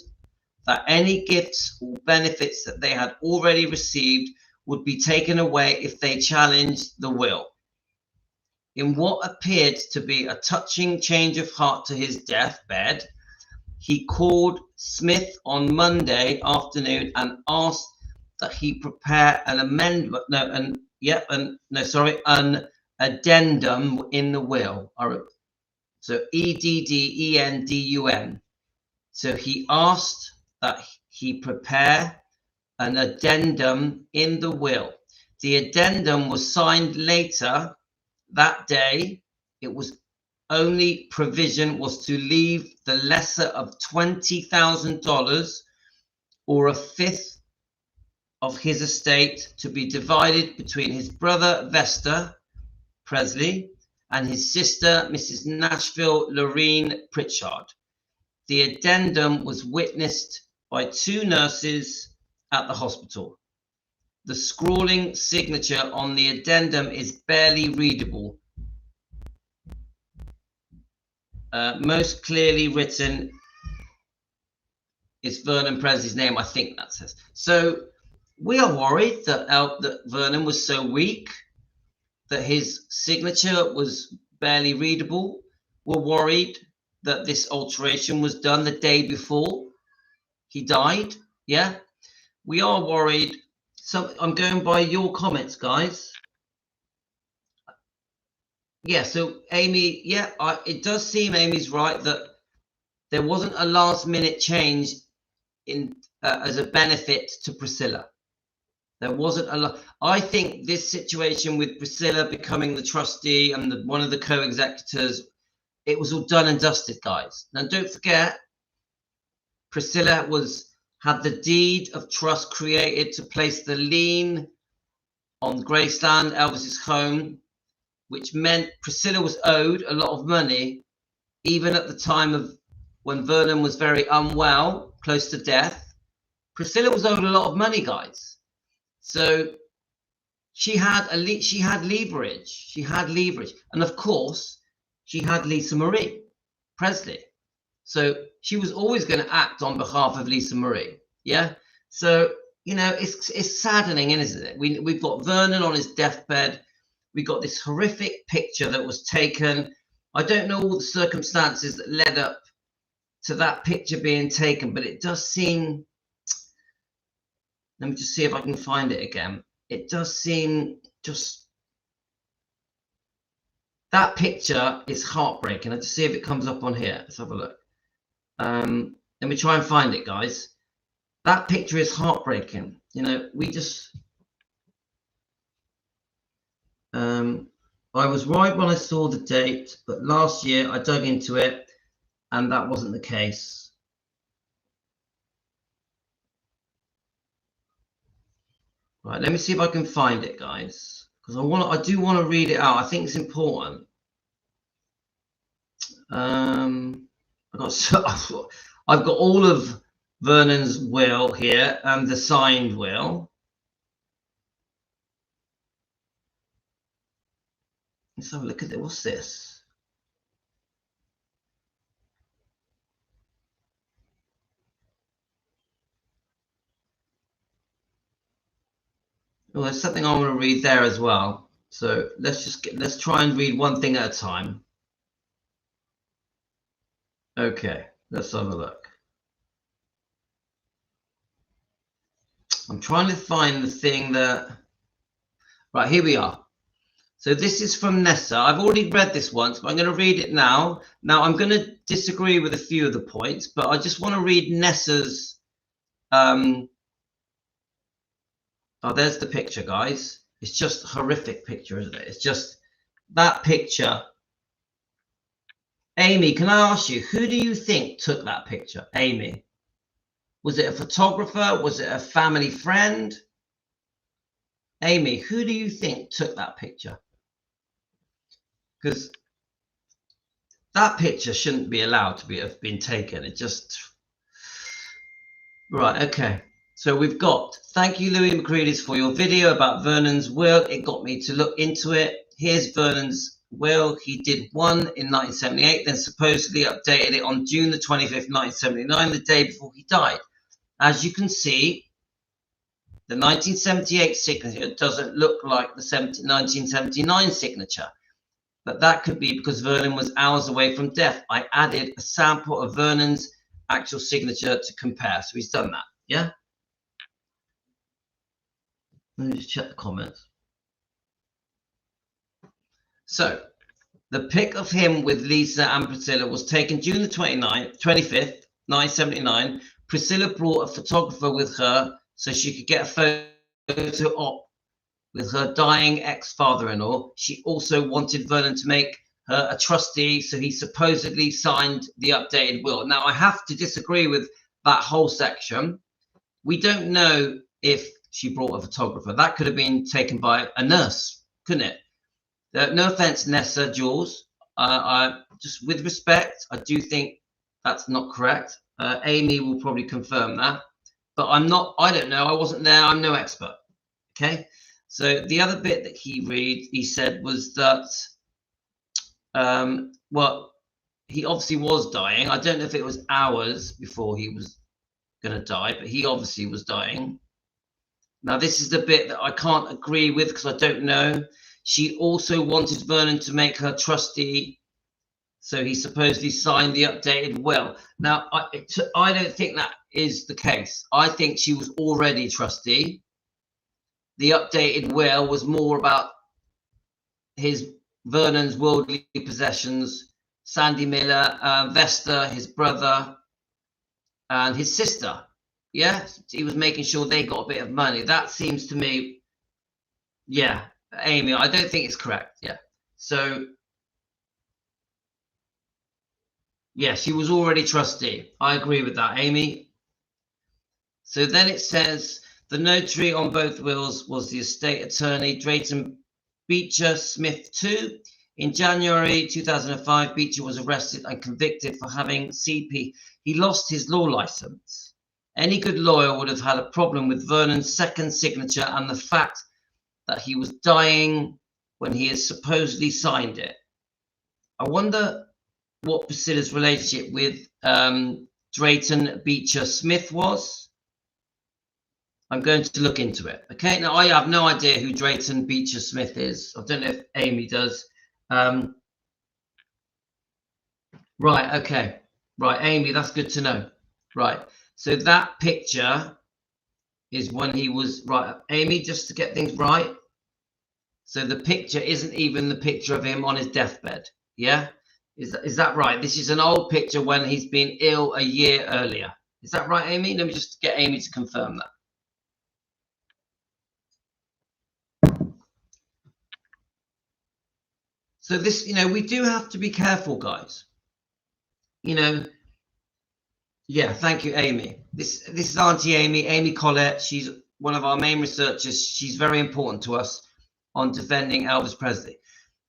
that any gifts or benefits that they had already received would be taken away if they challenged the will. In what appeared to be a touching change of heart to his deathbed, he called Smith on Monday afternoon and asked that he prepare an amendment, an addendum in the will. So EDDENDUM. So he asked that he prepare an addendum in the will. The addendum was signed later that day. It was only provision was to leave the lesser of $20,000 or a fifth of his estate to be divided between his brother Vester Presley and his sister Mrs. Nashville Lorraine Pritchard. The addendum was witnessed by 2 nurses at the hospital. The scrawling signature on the addendum is barely readable. Most clearly written is Vernon Presley's name, I think that says. So we are worried that Vernon was so weak that his signature was barely readable. We're worried that this alteration was done the day before he died. Yeah, we are worried. So I'm going by your comments, guys. Yeah, so Amy, yeah, it does seem Amy's right that there wasn't a last minute change in as a benefit to Priscilla. There wasn't a lot. I think this situation with Priscilla becoming the trustee and one of the co-executors, it was all done and dusted, guys. Now, don't forget, Priscilla had the deed of trust created to place the lien on Graceland, Elvis's home, which meant Priscilla was owed a lot of money, even at the time of when Vernon was very unwell, close to death. Priscilla was owed a lot of money, guys. So she had leverage. She had leverage, and of course, she had Lisa Marie Presley. So she was always going to act on behalf of Lisa Marie. Yeah. So it's saddening, isn't it? We've got Vernon on his deathbed. We got this horrific picture that was taken. I don't know all the circumstances that led up to that picture being taken, but it does seem. Let me just see if I can find it again. It does seem just. That picture is heartbreaking. Let's see if it comes up on here. Let's have a look. Let me try and find it, guys. That picture is heartbreaking. We just. I was right when I saw the date, but last year I dug into it, and that wasn't the case. Right, let me see if I can find it, guys, because I do want to read it out. I think it's important. I've got all of Vernon's will here and the signed will. Let's have a look at it. What's this? Well, there's something I want to read there as well. So let's try and read one thing at a time. Okay, let's have a look. I'm trying to find the thing that, right, here we are. So this is from Nessa. I've already read this once, but I'm going to read it now. Now, I'm going to disagree with a few of the points, but I just want to read Nessa's. Oh, there's the picture, guys. It's just a horrific picture, isn't it? It's just that picture. Amy, can I ask you, who do you think took that picture? Amy. Was it a photographer? Was it a family friend? Amy, who do you think took that picture? Because that picture shouldn't be allowed to have been taken. It just... Right, okay. So we've got, thank you, Louis Macreadis, for your video about Vernon's will. It got me to look into it. Here's Vernon's will. He did one in 1978, then supposedly updated it on June the 25th, 1979, the day before he died. As you can see, the 1978 signature doesn't look like the 1979 signature. But that could be because Vernon was hours away from death. I added a sample of Vernon's actual signature to compare. So he's done that, yeah? Let me just check the comments. So, the pic of him with Lisa and Priscilla was taken June the 25th, 1979. Priscilla brought a photographer with her so she could get a photo op with her dying ex-father-in-law. She also wanted Vernon to make her a trustee, so he supposedly signed the updated will. Now, I have to disagree with that whole section. We don't know if she brought a photographer. That could have been taken by a nurse, couldn't it? No offense, Nessa, Jules. I just, with respect, I do think that's not correct. Amy will probably confirm that, but I don't know. I wasn't there. I'm no expert. Okay. So the other bit that he said was that, well, he obviously was dying. I don't know if it was hours before he was going to die, but he obviously was dying. Now, this is the bit that I can't agree with because I don't know. She also wanted Vernon to make her trustee, so he supposedly signed the updated will. Now, I don't think that is the case. I think she was already trustee. The updated will was more about Vernon's worldly possessions, Sandy Miller, Vesta, his brother, and his sister. Yeah, he was making sure they got a bit of money. That seems to me, yeah, Amy, I don't think it's correct. Yeah, so yeah, she was already trustee. I agree with that, Amy. So then it says the notary on both wills was the estate attorney Drayton Beecher Smith II. In January 2005, Beecher was arrested and convicted for having CP. He lost his law license. Any good lawyer would have had a problem with Vernon's second signature and the fact that he was dying when he has supposedly signed it. I wonder what Priscilla's relationship with Drayton Beecher Smith was. I'm going to look into it. Okay, now I have no idea who Drayton Beecher Smith is. I don't know if Amy does. Right, okay. Right, Amy, that's good to know. Right, so that picture is when he was, right, Amy, just to get things right. So the picture isn't even the picture of him on his deathbed. Yeah, is that right? This is an old picture when he's been ill a year earlier. Is that right, Amy? Let me just get Amy to confirm that. So this, we do have to be careful, guys. Yeah, thank you, Amy. This is Auntie Amy Collette. She's one of our main researchers. She's very important to us on defending Elvis Presley.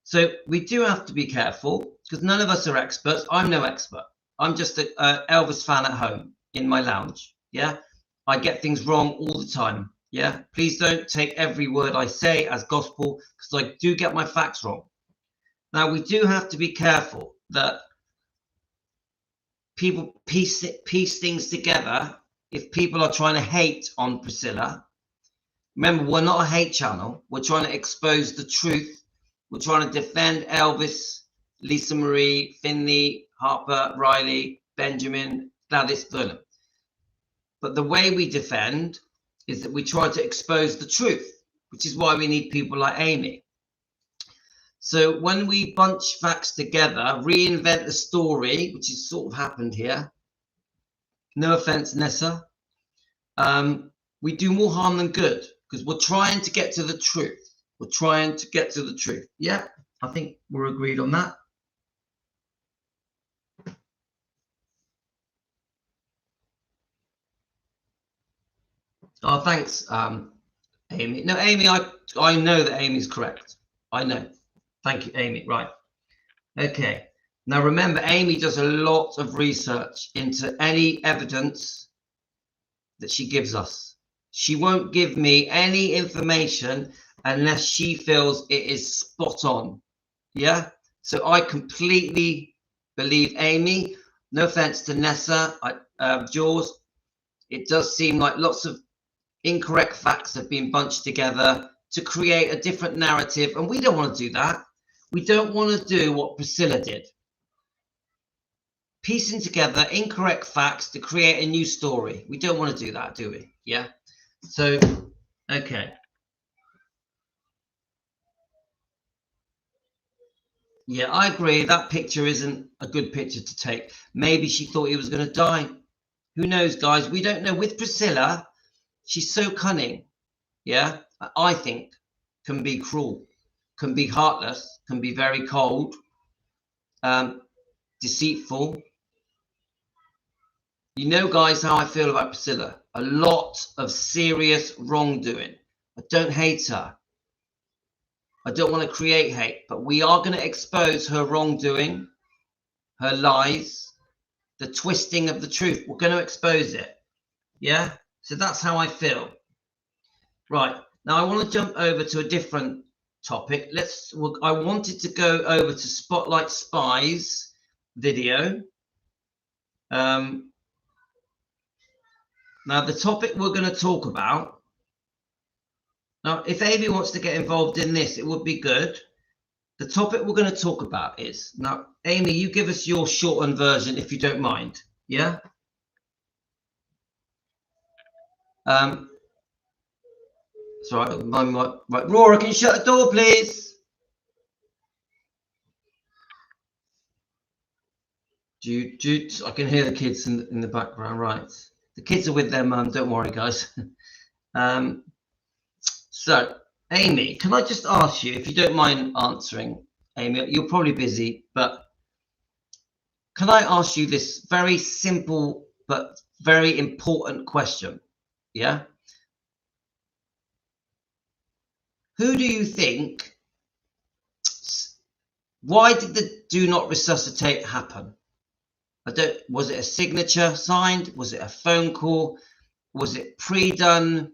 So we do have to be careful because none of us are experts. I'm no expert. I'm just an Elvis fan at home in my lounge. Yeah, I get things wrong all the time. Yeah, please don't take every word I say as gospel because I do get my facts wrong. Now, we do have to be careful that people piece things together. If people are trying to hate on Priscilla, remember, we're not a hate channel. We're trying to expose the truth. We're trying to defend Elvis, Lisa Marie, Finley, Harper, Riley, Benjamin, Gladys, Vernon. But the way we defend is that we try to expose the truth, which is why we need people like Amy. So when we bunch facts together, reinvent the story, which is sort of happened here. No offense, Nessa. We do more harm than good because we're trying to get to the truth. We're trying to get to the truth. Yeah, I think we're agreed on that. Oh, thanks, Amy. No, Amy, I know that Amy's correct. I know. Thank you, Amy. Right. Okay. Now, remember, Amy does a lot of research into any evidence that she gives us. She won't give me any information unless she feels it is spot on. Yeah? So I completely believe Amy. No offense to Nessa, Jaws. It does seem like lots of incorrect facts have been bunched together to create a different narrative, and we don't want to do that. We don't want to do what Priscilla did, piecing together incorrect facts to create a new story. We don't want to do that, do we? Yeah. So, okay. Yeah, I agree. That picture isn't a good picture to take. Maybe she thought he was going to die. Who knows, guys? We don't know. With Priscilla, she's so cunning. Yeah, I think can be cruel, can be heartless, can be very cold, deceitful. You know, guys, how I feel about Priscilla. A lot of serious wrongdoing. I don't hate her. I don't want to create hate, but we are going to expose her wrongdoing, her lies, the twisting of the truth. We're going to expose it. Yeah? So that's how I feel. Right. Now I want to jump over to a different topic. I wanted to go over to Spotlight Spies video. Now the topic we're going to talk about. Now, if Amy wants to get involved in this, it would be good. The topic we're going to talk about is, now, Amy, you give us your shortened version if you don't mind. Yeah? Sorry, right. Laura, can you shut the door, please? I can hear the kids in the background. Right. The kids are with their mum. Don't worry, guys. So, Amy, can I just ask you, if you don't mind answering, Amy, you're probably busy, but can I ask you this very simple but very important question? Yeah? Who do you think, why did the do not resuscitate happen? Was it a signature signed? Was it a phone call? Was it pre-done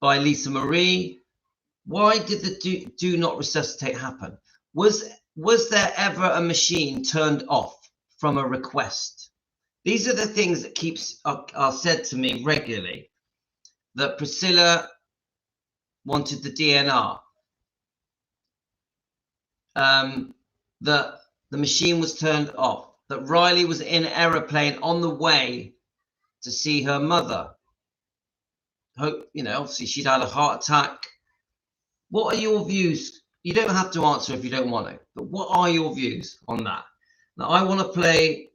by Lisa Marie? Why did the do not resuscitate happen? Was there ever a machine turned off from a request? These are the things that are said to me regularly, that Priscilla wanted the DNR, that the machine was turned off, that Riley was in an aeroplane on the way to see her mother. Obviously she'd had a heart attack. What are your views? You don't have to answer if you don't want to, but what are your views on that? Now I want to play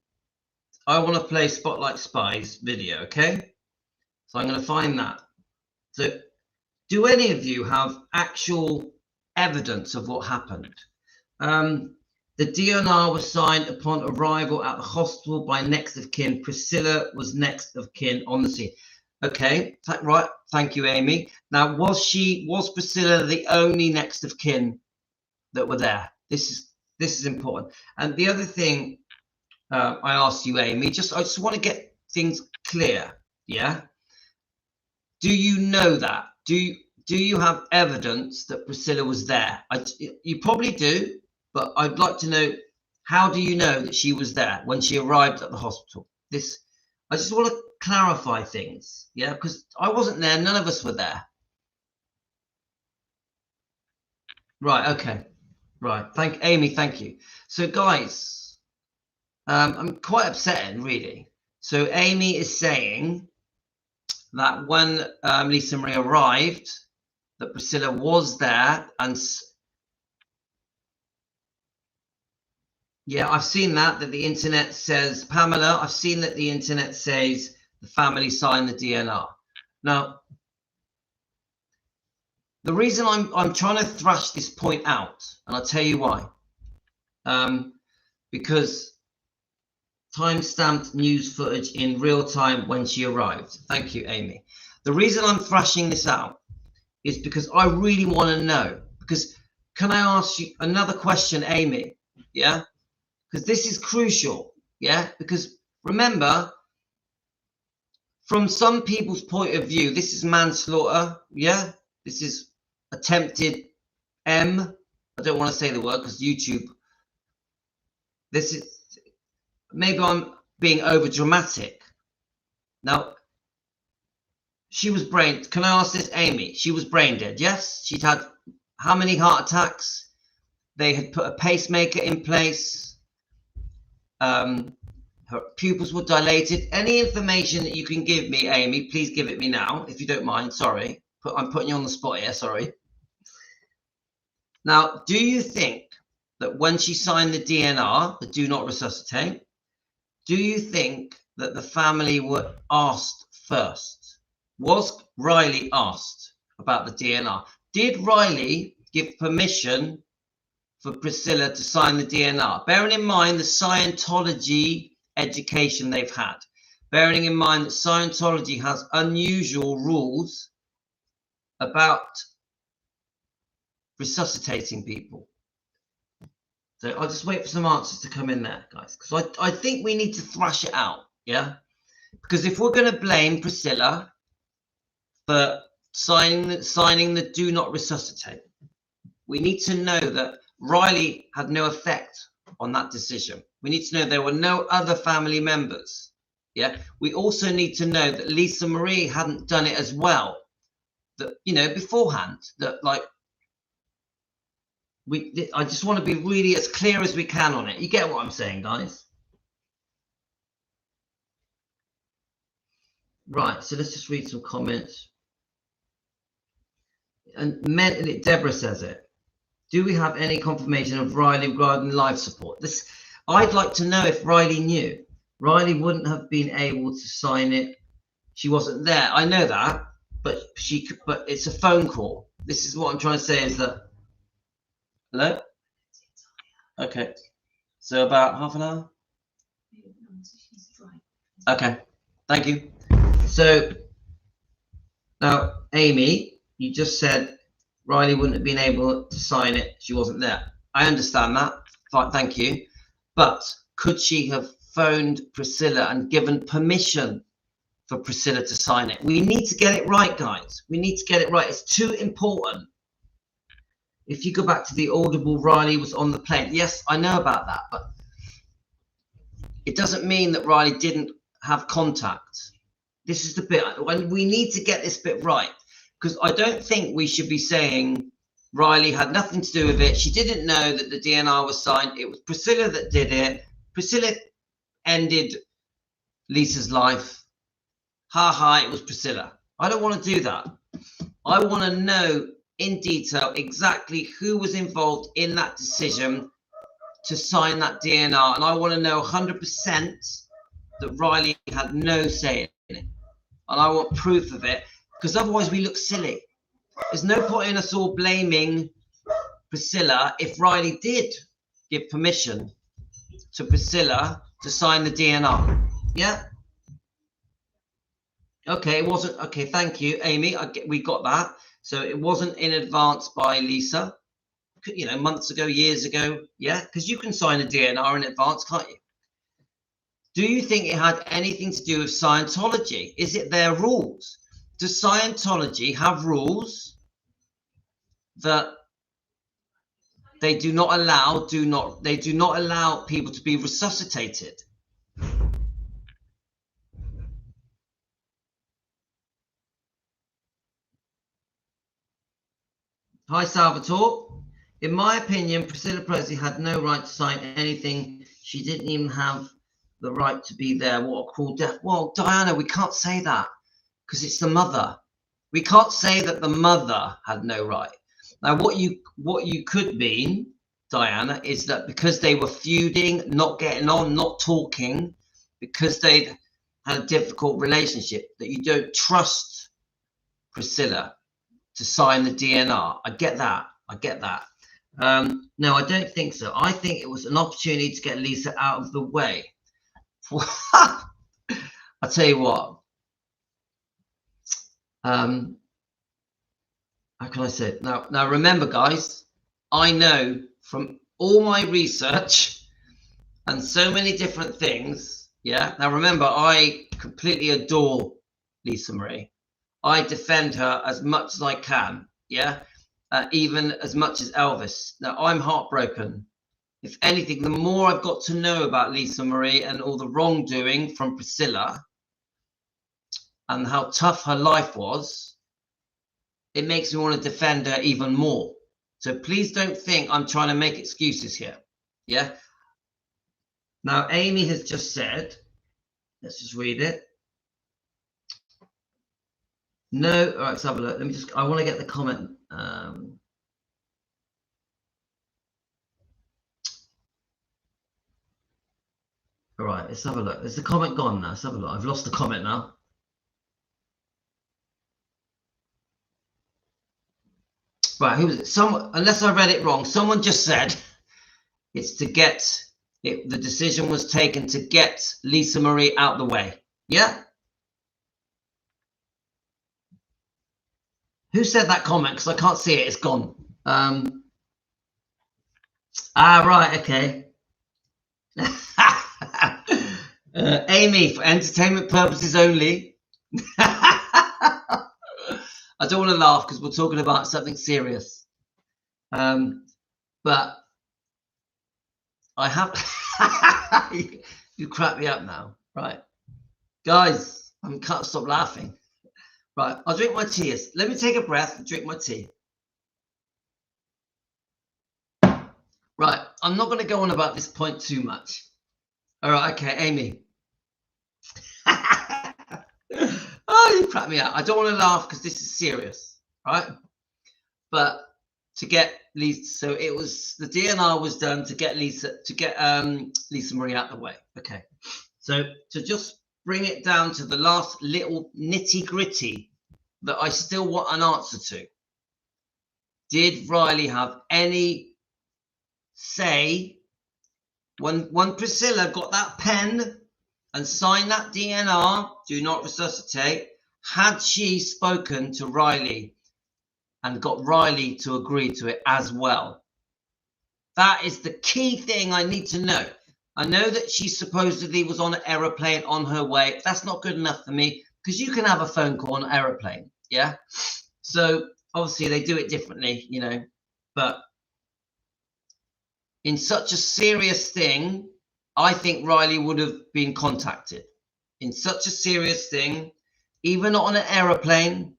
Spotlight Spies video, okay? So I'm going to find that. So do any of you have actual evidence of what happened? The DNR was signed upon arrival at the hospital by next of kin. Priscilla was next of kin on the scene. Okay, right. Thank you, Amy. Now, was Priscilla the only next of kin that were there? This is important. And the other thing I asked you, Amy, I just want to get things clear. Yeah. Do you know that? Do you have evidence that Priscilla was there? You probably do, but I'd like to know, how do you know that she was there when she arrived at the hospital? I just want to clarify things, yeah, because I wasn't there. None of us were there. Right. Okay. Right. Amy. Thank you. So, guys, I'm quite upsetting, really. So, Amy is saying that when Lisa Marie arrived, that Priscilla was there, and yeah, I've seen that the internet says, Pamela, I've seen that the internet says the family signed the DNR. Now, the reason I'm trying to thrash this point out, and I'll tell you why, because time-stamped news footage in real time when she arrived. Thank you, Amy. The reason I'm thrashing this out is because I really want to know. Because can I ask you another question, Amy? Yeah, because this is crucial. Yeah, because remember, from some people's point of view, this is manslaughter. Yeah, this is attempted I don't want to say the word because YouTube. This is, maybe I'm being over dramatic. Now, she was can I ask this, Amy? She was brain dead, yes? She'd had how many heart attacks? They had put a pacemaker in place. Her pupils were dilated. Any information that you can give me, Amy, please give it me now, if you don't mind. Sorry, I'm putting you on the spot here, sorry. Now, do you think that when she signed the DNR, the do not resuscitate, do you think that the family were asked first? Was Riley asked about the DNR? Did Riley give permission for Priscilla to sign the DNR? Bearing in mind the Scientology education they've had, bearing in mind that Scientology has unusual rules about resuscitating people. So I'll just wait for some answers to come in there, guys, because I think we need to thrash it out, yeah? Because if we're going to blame Priscilla for signing the do not resuscitate, we need to know that Riley had no effect on that decision. We need to know there were no other family members, yeah? We also need to know that Lisa Marie hadn't done it as well, that, you know, beforehand, that like, I just want to be really as clear as we can on it. You get what I'm saying, guys? Right, so let's just read some comments. And Deborah says it. Do we have any confirmation of Riley regarding life support? This, I'd like to know if Riley knew. Riley wouldn't have been able to sign it. She wasn't there. I know that, but it's a phone call. This is what I'm trying to say is that. Hello? Okay. So about half an hour? Okay. Thank you. So now, Amy, you just said Riley wouldn't have been able to sign it. She wasn't there. I understand that. Fine, thank you. But could she have phoned Priscilla and given permission for Priscilla to sign it? We need to get it right, guys. We need to get it right. It's too important. If you go back to the audible, Riley was on the plane. Yes, I know about that, but it doesn't mean that Riley didn't have contact. This is the bit when we need to get this bit right, because I don't think we should be saying Riley had nothing to do with it. She didn't know that the DNR was signed. It was Priscilla that did it. Priscilla ended Lisa's life. Ha ha, it was Priscilla. I don't want to do that. I want to know in detail exactly who was involved in that decision to sign that DNR, and I want to know 100% that Riley had no say in it, and I want proof of it, because otherwise we look silly. There's no point in us all blaming Priscilla if Riley did give permission to Priscilla to sign the DNR. Yeah. Okay, it wasn't. Okay, thank you, Amy. We got that. So it wasn't in advance by Lisa, you know, months ago, years ago. Yeah, because you can sign a DNR in advance, can't you? Do you think it had anything to do with Scientology? Is it their rules? Does Scientology have rules that they do not allow people to be resuscitated? Hi, Salvatore. In my opinion, Priscilla Presley had no right to sign anything. She didn't even have the right to be there. What a cruel death. Well, Diana, we can't say that. because it's the mother. We can't say that the mother had no right. Now, what you could mean, Diana, is that because they were feuding, not getting on, not talking, because they'd had a difficult relationship, that you don't trust Priscilla to sign the DNR. I get that. No, I don't think so. I think it was an opportunity to get Lisa out of the way. I'll tell you what. How can I say it? Now remember, guys, I know from all my research and so many different things. Yeah. Now remember, I completely adore Lisa Marie. I defend her as much as I can. Yeah. Even as much as Elvis. Now I'm heartbroken. If anything, the more I've got to know about Lisa Marie and all the wrongdoing from Priscilla and how tough her life was, it makes me want to defend her even more. So please don't think I'm trying to make excuses here. Yeah. Now, Amy has just said, let's just read it. No, all right, let's have a look. Let me just, I want to get the comment. All right, let's have a look. Is the comment gone now? Let's have a look. I've lost the comment now. Right, who was it? Someone, unless I read it wrong, someone just said it's to get it. The decision was taken to get Lisa Marie out the way. Yeah. Who said that comment? Because I can't see it. It's gone. Right. Okay. Amy, for entertainment purposes only. I don't want to laugh because we're talking about something serious. But I have you crack me up now, right? Guys, I can't stop laughing. Right, I'll drink my tea. Let me take a breath and drink my tea. Right, I'm not going to go on about this point too much. All right, okay, Amy. Oh, you crack me out. I don't want to laugh because this is serious, right? But to get Lisa, so it was the DNR was done to get Lisa Marie out the way. Okay, so to just bring it down to the last little nitty gritty that I still want an answer to. Did Riley have any say when Priscilla got that pen and signed that DNR, do not resuscitate? Had she spoken to Riley and got Riley to agree to it as well? That is the key thing I need to know. I know that she supposedly was on an aeroplane on her way. That's not good enough for me because you can have a phone call on an aeroplane. Yeah. So obviously they do it differently, you know, but in such a serious thing, I think Riley would have been contacted. In such a serious thing, even on an aeroplane,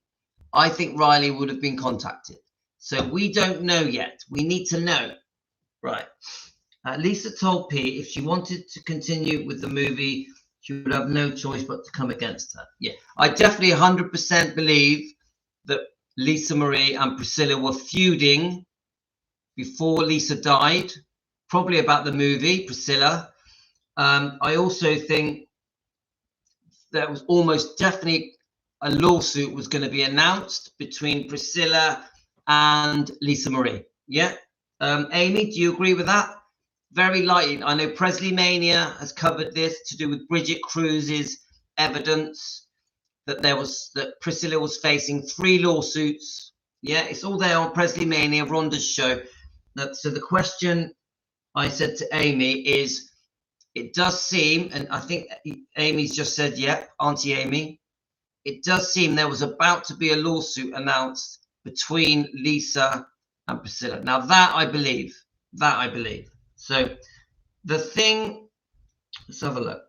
I think Riley would have been contacted. So we don't know yet. We need to know. Right. Lisa told P if she wanted to continue with the movie, she would have no choice but to come against her. Yeah, I definitely 100% believe that Lisa Marie and Priscilla were feuding before Lisa died, probably about the movie, Priscilla. I also think there was almost definitely a lawsuit was going to be announced between Priscilla and Lisa Marie. Yeah. Amy, do you agree with that? Very likely. I know Presley Mania has covered this to do with Bridget Cruz's evidence that Priscilla was facing 3 lawsuits. Yeah, it's all there on Presley Mania, Rhonda's show. So the question I said to Amy is, it does seem, and I think Amy's just said, yeah, Auntie Amy, it does seem there was about to be a lawsuit announced between Lisa and Priscilla. Now that I believe. So the thing, let's have a look.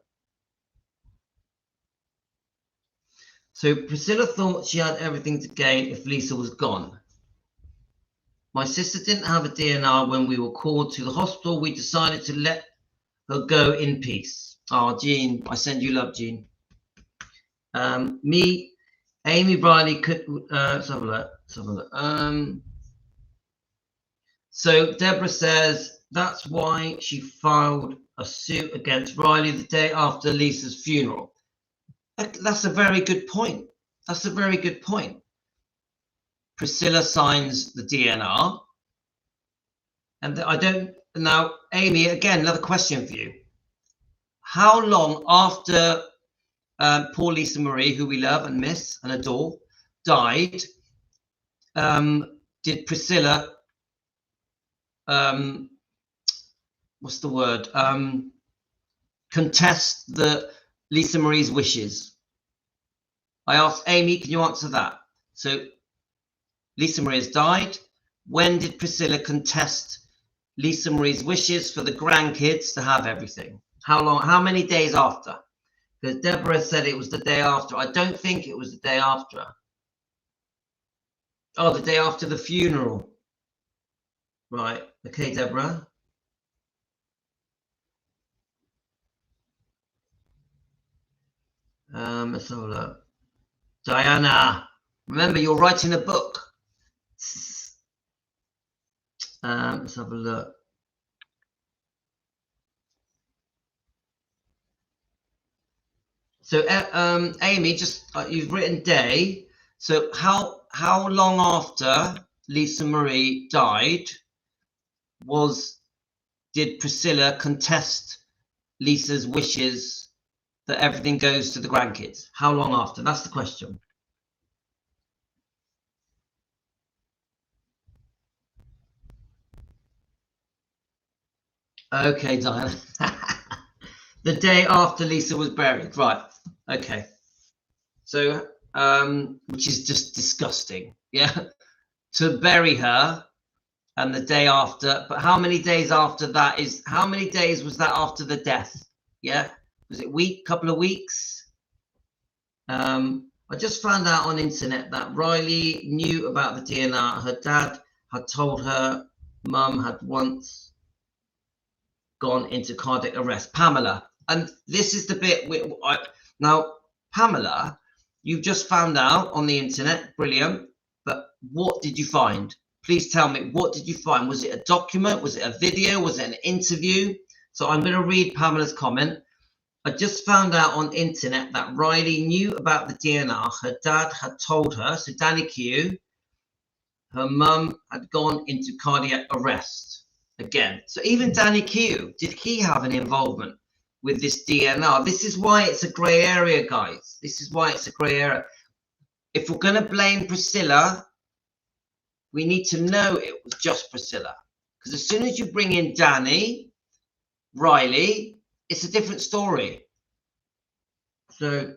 So Priscilla thought she had everything to gain if Lisa was gone. My sister didn't have a DNR when we were called to the hospital. We decided to let her go in peace. Oh, Jean, I send you love, Jean. Me, Amy Riley could. Let's have a look. Let's have a look. So Deborah says that's why she filed a suit against Riley the day after Lisa's funeral. That's a very good point. That's a very good point. Priscilla signs the DNR. And I don't. Now, Amy, again, another question for you. How long after poor Lisa Marie, who we love and miss and adore, died, did Priscilla, what's the word, contest the Lisa Marie's wishes? I asked Amy, can you answer that? So Lisa Marie has died. When did Priscilla contest Lisa Marie's wishes for the grandkids to have everything? How long? How many days after? Because Deborah said it was the day after. I don't think it was the day after. Oh, the day after the funeral. Right. Okay, Deborah. Let's have a look. Diana, remember you're writing a book. Let's have a look. So, Amy, just you've written day. So, how long after Lisa Marie died did Priscilla contest Lisa's wishes that everything goes to the grandkids? How long after? That's the question. Okay, Diana. The day after Lisa was buried, right? Okay. So, which is just disgusting, yeah. To bury her, and the day after. But how many days after that is? How many days was that after the death? Yeah, was it week? Couple of weeks? I just found out on internet that Riley knew about the DNR. Her dad had told her. Mum had once gone into cardiac arrest. Pamela. And this is the bit now, Pamela, you've just found out on the internet, brilliant. But what did you find? Please tell me, what did you find? Was it a document? Was it a video? Was it an interview? So I'm going to read Pamela's comment. I just found out on internet that Riley knew about the DNR. Her dad had told her, so Danny Q, her mum had gone into cardiac arrest again. So even Danny Q, did he have an involvement with this DNR? This is why it's a grey area, guys. This is why it's a grey area. If we're going to blame Priscilla, we need to know it was just Priscilla. Because as soon as you bring in Danny, Riley, it's a different story. So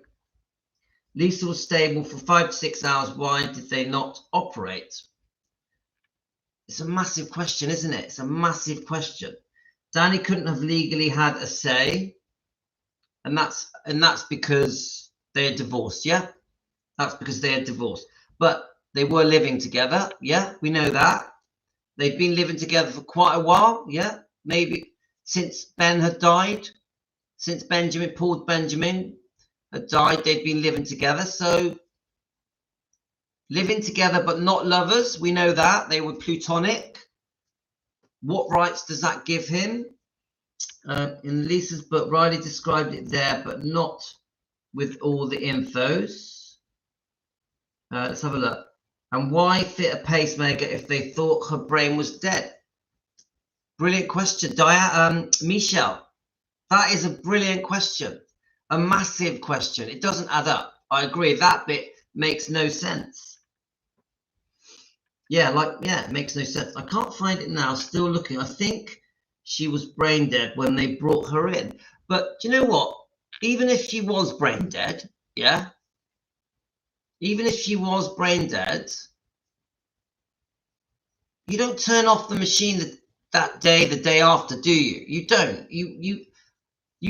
Lisa was stable for 5 to 6 hours. Why did they not operate? It's a massive question, isn't it? It's a massive question. Danny couldn't have legally had a say, and that's because they are divorced. Yeah, that's because they are divorced. But they were living together. Yeah, we know that. They'd been living together for quite a while. Yeah, maybe since Ben had died, since Paul Benjamin had died, they'd been living together. So living together but not lovers, we know that. They were platonic. What rights does that give him? In Lisa's book, Riley described it there, but not with all the infos. Let's have a look. And why fit a pacemaker if they thought her brain was dead? Brilliant question, Michelle. That is a brilliant question, a massive question. It doesn't add up. I agree. That bit makes no sense. Yeah, it makes no sense. I can't find it now. Still looking. I think she was brain dead when they brought her in. But do you know what? Even if she was brain dead, yeah. Even if she was brain dead, you don't turn off the machine that day, the day after, do you? You don't. You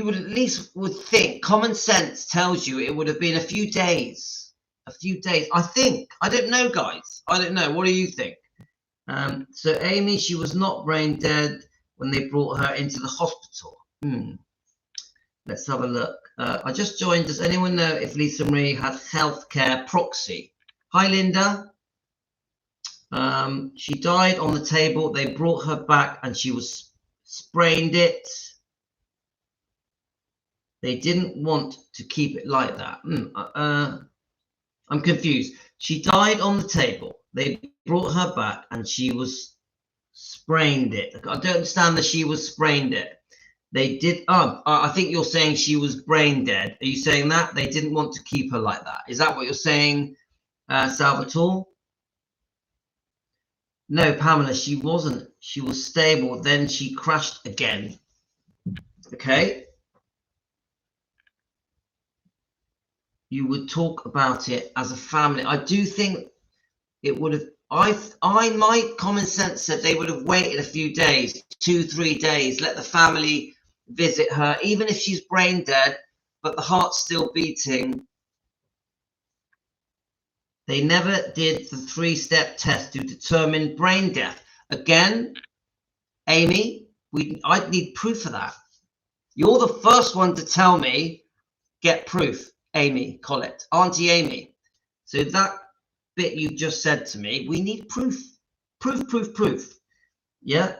would at least think. Common sense tells you it would have been a few days. A few days. I think. I don't know, guys. I don't know. What do you think? So Amy, she was not brain dead when they brought her into the hospital. Let's have a look. I just joined. Does anyone know if Lisa Marie had healthcare proxy? Hi, Linda. She died on the table. They brought her back and she was sprained it. They didn't want to keep it like that. I'm confused. She died on the table. They brought her back and she was sprained it. I don't understand that she was sprained it. They did. Oh, I think you're saying she was brain dead. Are you saying that? They didn't want to keep her like that. Is that what you're saying, Salvatore? No, Pamela, she wasn't. She was stable. Then she crashed again. Okay. You would talk about it as a family. I do think it would have. My common sense said they would have waited a few days, 2-3 days, let the family visit her, even if she's brain dead, but the heart's still beating. They never did the 3-step test to determine brain death. Again, Amy, I'd need proof of that. You're the first one to tell me, get proof, Amy Collett, Auntie Amy. So that bit you just said to me, we need proof. Proof. Yeah.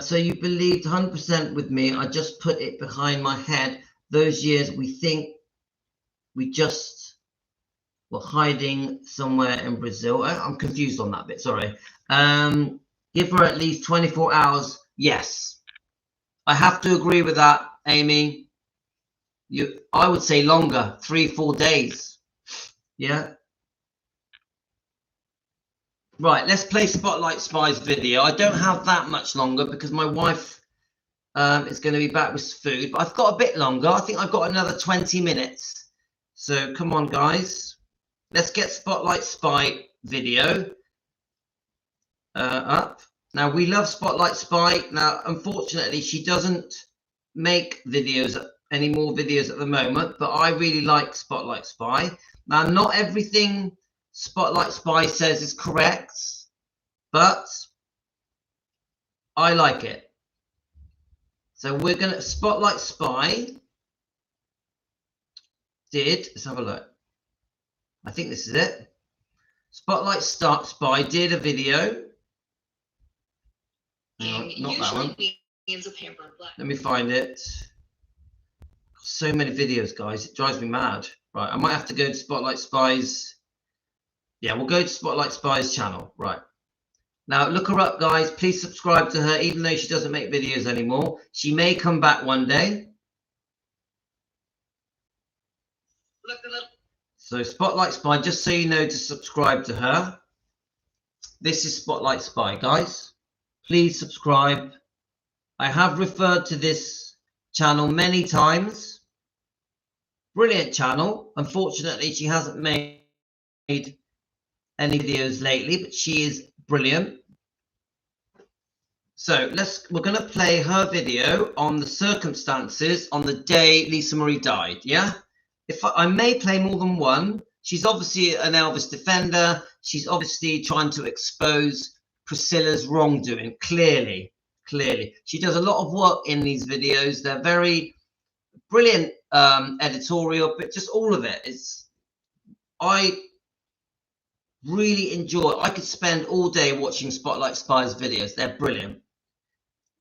So you believed 100% with me. I just put it behind my head. Those years we think we just were hiding somewhere in Brazil. I'm confused on that bit, sorry. Give her at least 24 hours. Yes. I have to agree with that, Amy. I would say longer, 3-4 days. Yeah. Right, let's play Spotlight Spy's video. I don't have that much longer because my wife is going to be back with food, but I've got a bit longer. I think I've got another 20 minutes. So come on, guys. Let's get Spotlight Spy video up. Now, we love Spotlight Spy. Now, unfortunately, she doesn't make videos, any more videos at the moment, but I really like Spotlight Spy. Now, not everything Spotlight Spy says is correct, but I like it. So we're going to Spotlight Spy let's have a look. I think this is it. Spotlight Spy did a video. No, not that one. Let me find it. So many videos, guys. It drives me mad. Right, I might have to go to Spotlight Spy's. Yeah, we'll go to Spotlight Spy's channel. Right. Now, look her up, guys. Please subscribe to her, even though she doesn't make videos anymore. She may come back one day. So, Spotlight Spy, just so you know, to subscribe to her. This is Spotlight Spy, guys. Please subscribe. I have referred to this channel many times. Brilliant channel. Unfortunately, she hasn't made any videos lately, but she is brilliant. So we're going to play her video on the circumstances on the day Lisa Marie died. Yeah, I may play more than one. She's obviously an Elvis defender. She's obviously trying to expose Priscilla's wrongdoing. Clearly she does a lot of work in these videos. They're very brilliant editorial, but just all of it is, I really enjoy. I could spend all day watching Spotlight Spy's videos. They're brilliant.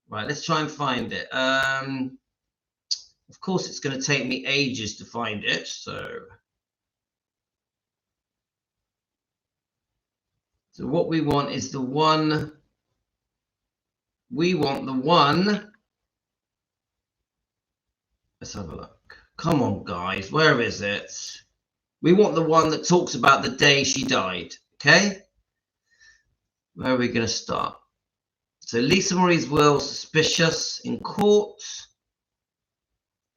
Right, let's try and find it. Of course, it's going to take me ages to find it. So what we want is the one. We want the one. Let's have a look. Come on, guys. Where is it? We want the one that talks about the day she died. Okay? Where are we going to start? So Lisa Marie's will suspicious in court.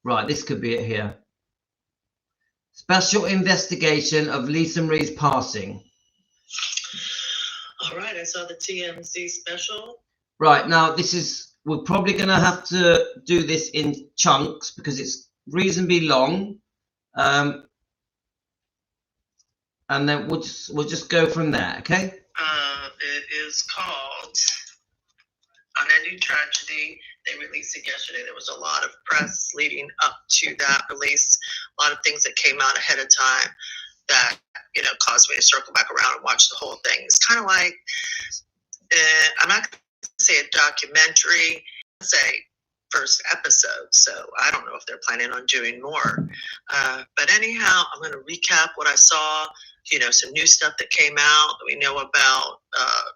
Right, this could be it here. Special investigation of Lisa Marie's passing. All right, I saw the TMZ special. Right, now we're probably going to have to do this in chunks because it's reasonably long. And then we'll just go from there, okay? It is called An Sandy tragedy. They released it yesterday. There was a lot of press leading up to that release. A lot of things that came out ahead of time that, you know, caused me to circle back around and watch the whole thing. It's kind of like, I'm not going to say a documentary, say first episode. So I don't know if they're planning on doing more. But anyhow, I'm going to recap what I saw, you know, some new stuff that came out that we know about,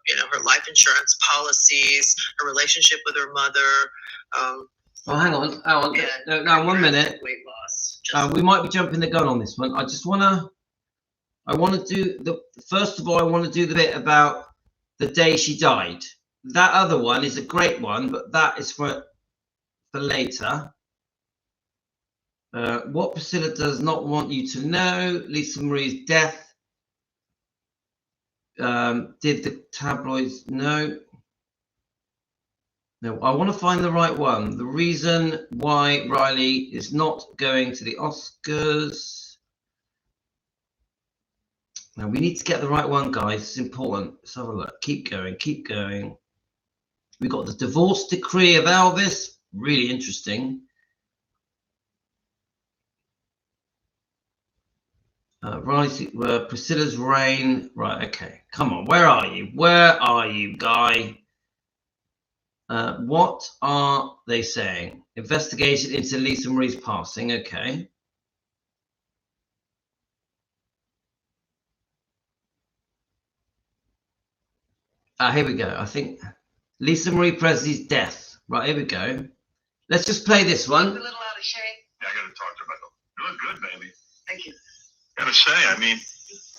you know, her life insurance policies, her relationship with her mother. Oh, hang on. No, 1 minute. Weight loss. We might be jumping the gun on this one. I want to do first of all, I want to do the bit about the day she died. That other one is a great one, but that is for later. What Priscilla does not want you to know: Lisa Marie's death. Did the tabloids know? No, I want to find the right one. The reason why Riley is not going to the Oscars. Now we need to get the right one, guys. It's important. Let's have a look. Keep going. Keep going. We got the divorce decree of Elvis. Really interesting. Priscilla's reign. Right. Okay. Come on. Where are you? Where are you, guy? What are they saying? Investigation into Lisa Marie's passing. Okay. Here we go. I think Lisa Marie Presley's death. Right, here we go. Let's just play this one. A little out of shape. Yeah, I got to talk to her about it. You look good, baby. Thank you. Gotta say, I mean,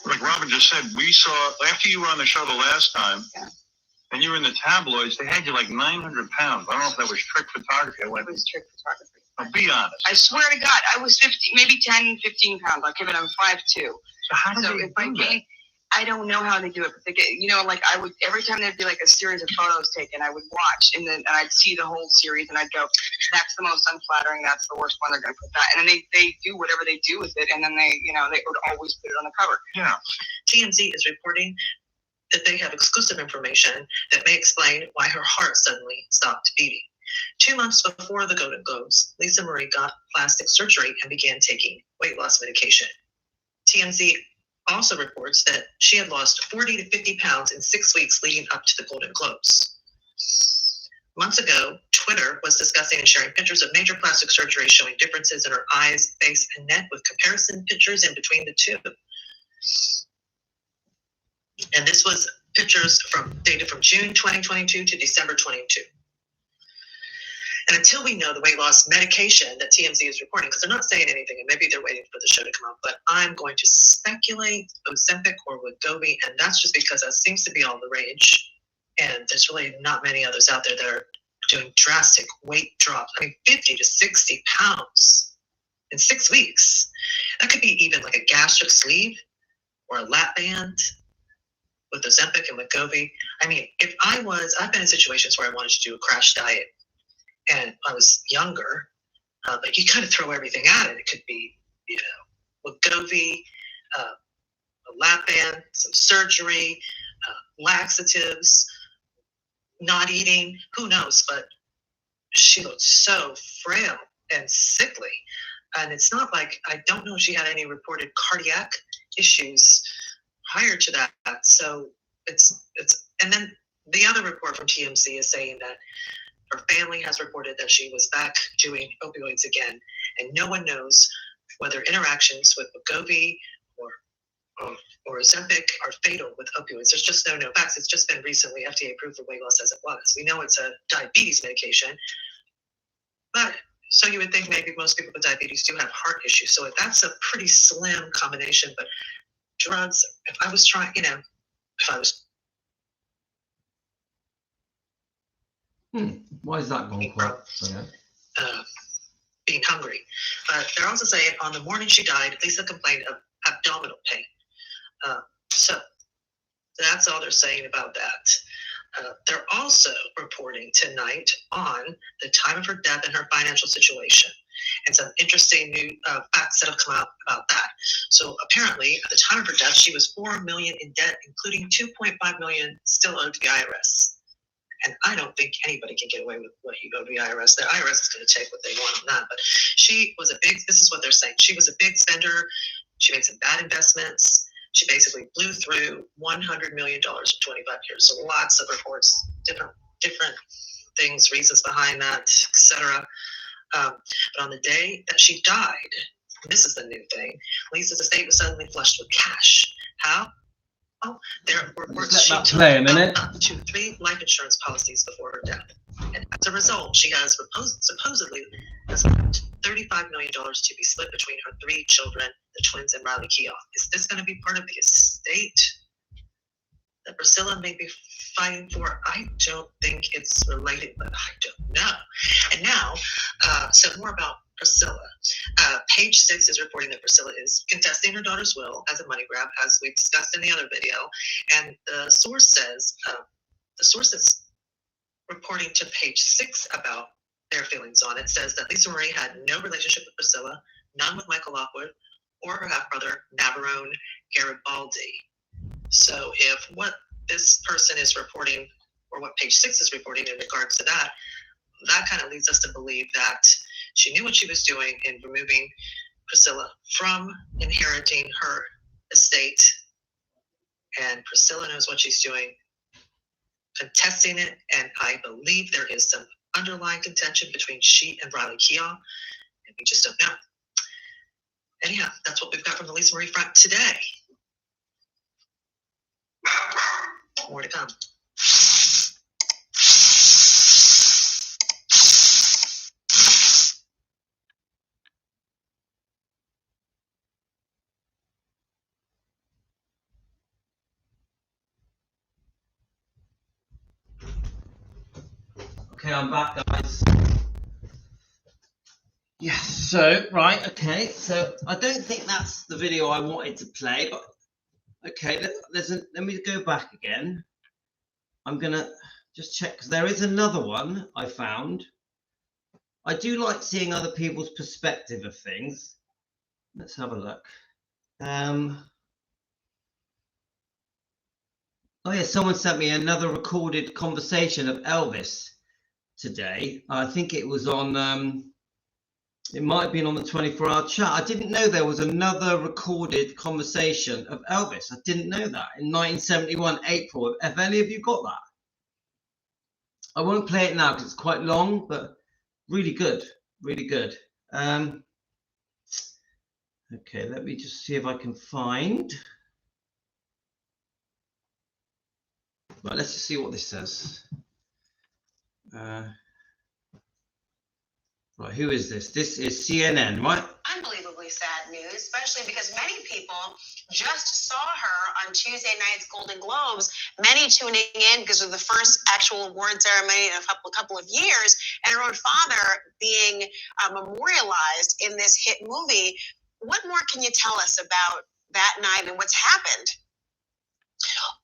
like Robin just said, we saw, after you were on the show the last time, and you were in the tabloids, they had you like 900 pounds. I don't know if that was trick photography. It was trick photography. Now, be honest. I swear to God, I was 15 pounds. I'll give it, I'm 5'2". So how did they do that? I don't know how they do it, but they get, you know, like I would, every time there'd be like a series of photos taken, I would watch and I'd see the whole series and I'd go, that's the most unflattering, that's the worst one, they're going to put that. And then they do whatever they do with it, and then they, you know, they would always put it on the cover. Yeah. TMZ is reporting that they have exclusive information that may explain why her heart suddenly stopped beating. 2 months before the Golden Globes, Lisa Marie got plastic surgery and began taking weight loss medication. TMZ also reports that she had lost 40 to 50 pounds in 6 weeks leading up to the Golden Globes. Months ago, Twitter was discussing and sharing pictures of major plastic surgery showing differences in her eyes, face, and neck with comparison pictures in between the two. And this was pictures dated from June 2022 to December 22. And until we know the weight loss medication that TMZ is reporting, because they're not saying anything, and maybe they're waiting for the show to come out, but I'm going to speculate Ozempic or Wegovy, and that's just because that seems to be all the rage. And there's really not many others out there that are doing drastic weight drops. I mean, 50 to 60 pounds in 6 weeks. That could be even like a gastric sleeve or a lap band with Ozempic and Wegovy. I mean, I've been in situations where I wanted to do a crash diet, and I was younger, but you kind of throw everything at it. It could be, you know, Wegovy, a lap band, some surgery, laxatives, not eating, who knows, but she looked so frail and sickly. And it's not like, I don't know if she had any reported cardiac issues prior to that. So and then the other report from TMZ is saying that her family has reported that she was back doing opioids again, and no one knows whether interactions with Wegovy or Ozempic are fatal with opioids. There's just no facts. It's just been recently FDA approved for weight loss as it was. We know it's a diabetes medication, but so you would think maybe most people with diabetes do have heart issues. So that's a pretty slim combination. But drugs, if I was trying, you know, if I was. Why is that going quiet? Being hungry. They're also saying on the morning she died, Lisa complained of abdominal pain. So that's all they're saying about that. They're also reporting tonight on the time of her death and her financial situation, and some interesting new facts that have come out about that. So apparently, at the time of her death, she was $4 million in debt, including $2.5 million still owed to the IRS. And I don't think anybody can get away with what you go to the IRS. The IRS is going to take what they want on that. But she was this is what they're saying. She was a big spender. She made some bad investments. She basically blew through $100 million in 25 years. So lots of reports, different things, reasons behind that, etc. But on the day that she died, this is the new thing, Lisa's estate was suddenly flushed with cash. How? Oh, there were reports she took up to 3 life insurance policies before her death. And as a result, she has supposedly has left $35 million to be split between her 3 children, the twins and Riley Keough. Is this going to be part of the estate that Priscilla may be fighting for? I don't think it's related, but I don't know. And now, so more about Priscilla. Page 6 is reporting that Priscilla is contesting her daughter's will as a money grab, as we discussed in the other video. And the source says, the source that's reporting to Page 6 about their feelings on it says that Lisa Marie had no relationship with Priscilla, none with Michael Lockwood, or her half-brother, Navarone Garibaldi. So if what this person is reporting, or what Page 6 is reporting in regards to that, that kind of leads us to believe that she knew what she was doing in removing Priscilla from inheriting her estate. And Priscilla knows what she's doing, contesting it. And I believe there is some underlying contention between she and Riley Keough, and we just don't know. Anyhow, that's what we've got from the Lisa Marie front today. More to come. Okay, I'm back, guys. Yes, so, right, okay, so I don't think that's the video I wanted to play, but okay, let me go back again. I'm going to just check, because there is another one I found. I do like seeing other people's perspective of things. Let's have a look. Oh yeah, someone sent me another recorded conversation of Elvis today. I think it was on, it might have been on the 24-hour chat. I didn't know there was another recorded conversation of Elvis. I didn't know that. In 1971, April. Have any of you got that? I won't play it now because it's quite long, but really good. Really good. Okay, let me just see if I can find. Right, let's just see what this says. Right, who is this? This is CNN, right? Unbelievably sad news, especially because many people just saw her on Tuesday night's Golden Globes, many tuning in because of the first actual award ceremony in a couple of years, and her own father being memorialized in this hit movie. What more can you tell us about that night and what's happened?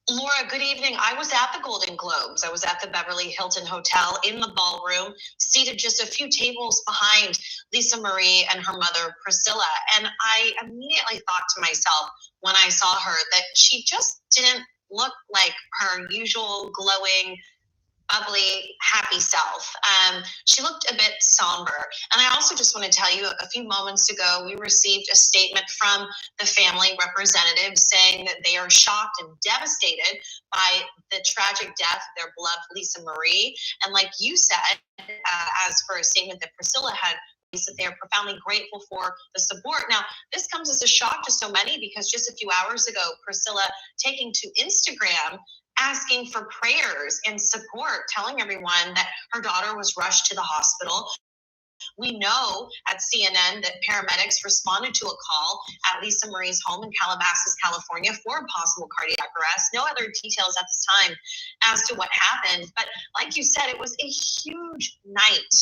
Laura, good evening. I was at the Golden Globes. I was at the Beverly Hilton Hotel in the ballroom, seated just a few tables behind Lisa Marie and her mother, Priscilla. And I immediately thought to myself when I saw her that she just didn't look like her usual glowing, bubbly, happy self. She looked a bit somber. And I also just want to tell you, a few moments ago, we received a statement from the family representative saying that they are shocked and devastated by the tragic death of their beloved Lisa Marie. And like you said, as for a statement that Priscilla had, that they are profoundly grateful for the support. Now, this comes as a shock to so many because just a few hours ago, Priscilla taking to Instagram asking for prayers and support, telling everyone that her daughter was rushed to the hospital. We know at CNN that paramedics responded to a call at Lisa Marie's home in Calabasas, California for possible cardiac arrest. No other details at this time as to what happened. But like you said, it was a huge night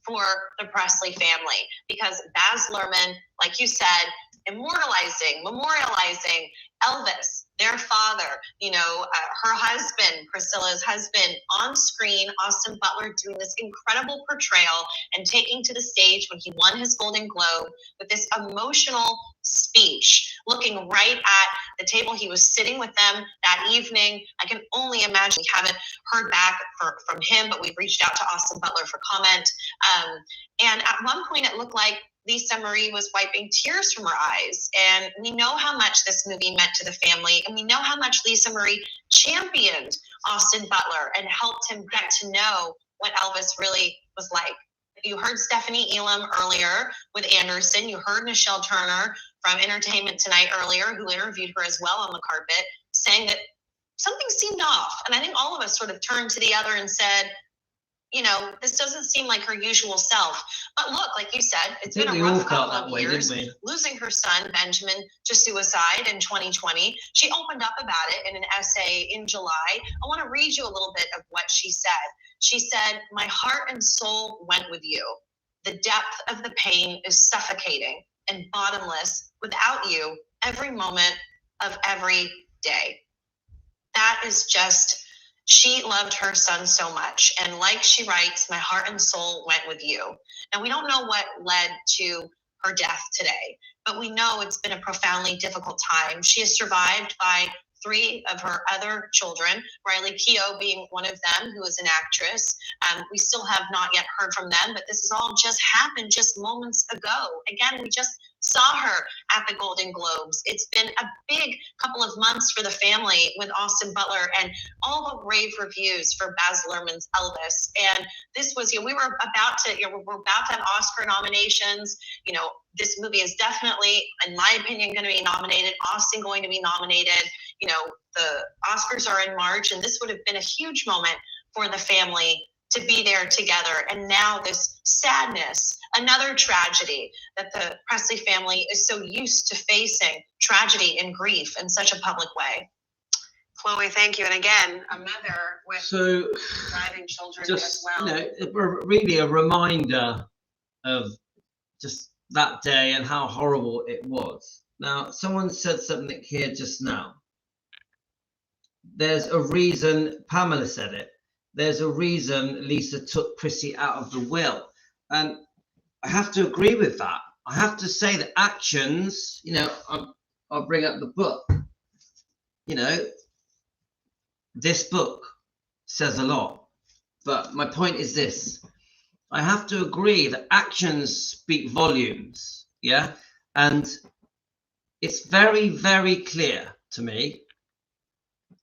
for the Presley family because Baz Luhrmann, like you said, memorializing Elvis, their father, her husband, Priscilla's husband, on screen, Austin Butler doing this incredible portrayal and taking to the stage when he won his Golden Globe with this emotional speech, looking right at the table. He was sitting with them that evening. I can only imagine. We haven't heard back from him, but we've reached out to Austin Butler for comment. And at one point, it looked like Lisa Marie was wiping tears from her eyes. And we know how much this movie meant to the family. And we know how much Lisa Marie championed Austin Butler and helped him get to know what Elvis really was like. You heard Stephanie Elam earlier with Anderson. You heard Nichelle Turner from Entertainment Tonight earlier, who interviewed her as well on the carpet, saying that something seemed off. And I think all of us sort of turned to the other and said, you know, this doesn't seem like her usual self. But look, like you said, it's been a rough couple of years. Losing her son, Benjamin, to suicide in 2020. She opened up about it in an essay in July. I want to read you a little bit of what she said. She said, "My heart and soul went with you. The depth of the pain is suffocating and bottomless without you every moment of every day." That is just... She loved her son so much. And like she writes, "My heart and soul went with you." Now, we don't know what led to her death today, but we know it's been a profoundly difficult time. She is survived by 3 of her other children, Riley Keough being one of them, who is an actress. We still have not yet heard from them, but this has all just happened just moments ago. Again, we just saw her at the Golden Globes. It's been a big couple of months for the family with Austin Butler and all the rave reviews for Baz Luhrmann's Elvis. And this was, we were about to, we're about to have Oscar nominations. This movie is definitely, in my opinion, going to be nominated. Austin going to be nominated. The Oscars are in March, and this would have been a huge moment for the family to be there together. And now this sadness, another tragedy that the Presley family is so used to facing, tragedy and grief in such a public way. Chloe, thank you. And again, a mother with thriving children as well. Really a reminder of just that day and how horrible it was. Now, someone said something here just now. There's a reason, Pamela said it, there's a reason Lisa took Prissy out of the will. And I have to agree with that. I have to say that actions, I'll bring up the book. This book says a lot. But my point is this. I have to agree that actions speak volumes. Yeah. And it's very, very clear to me.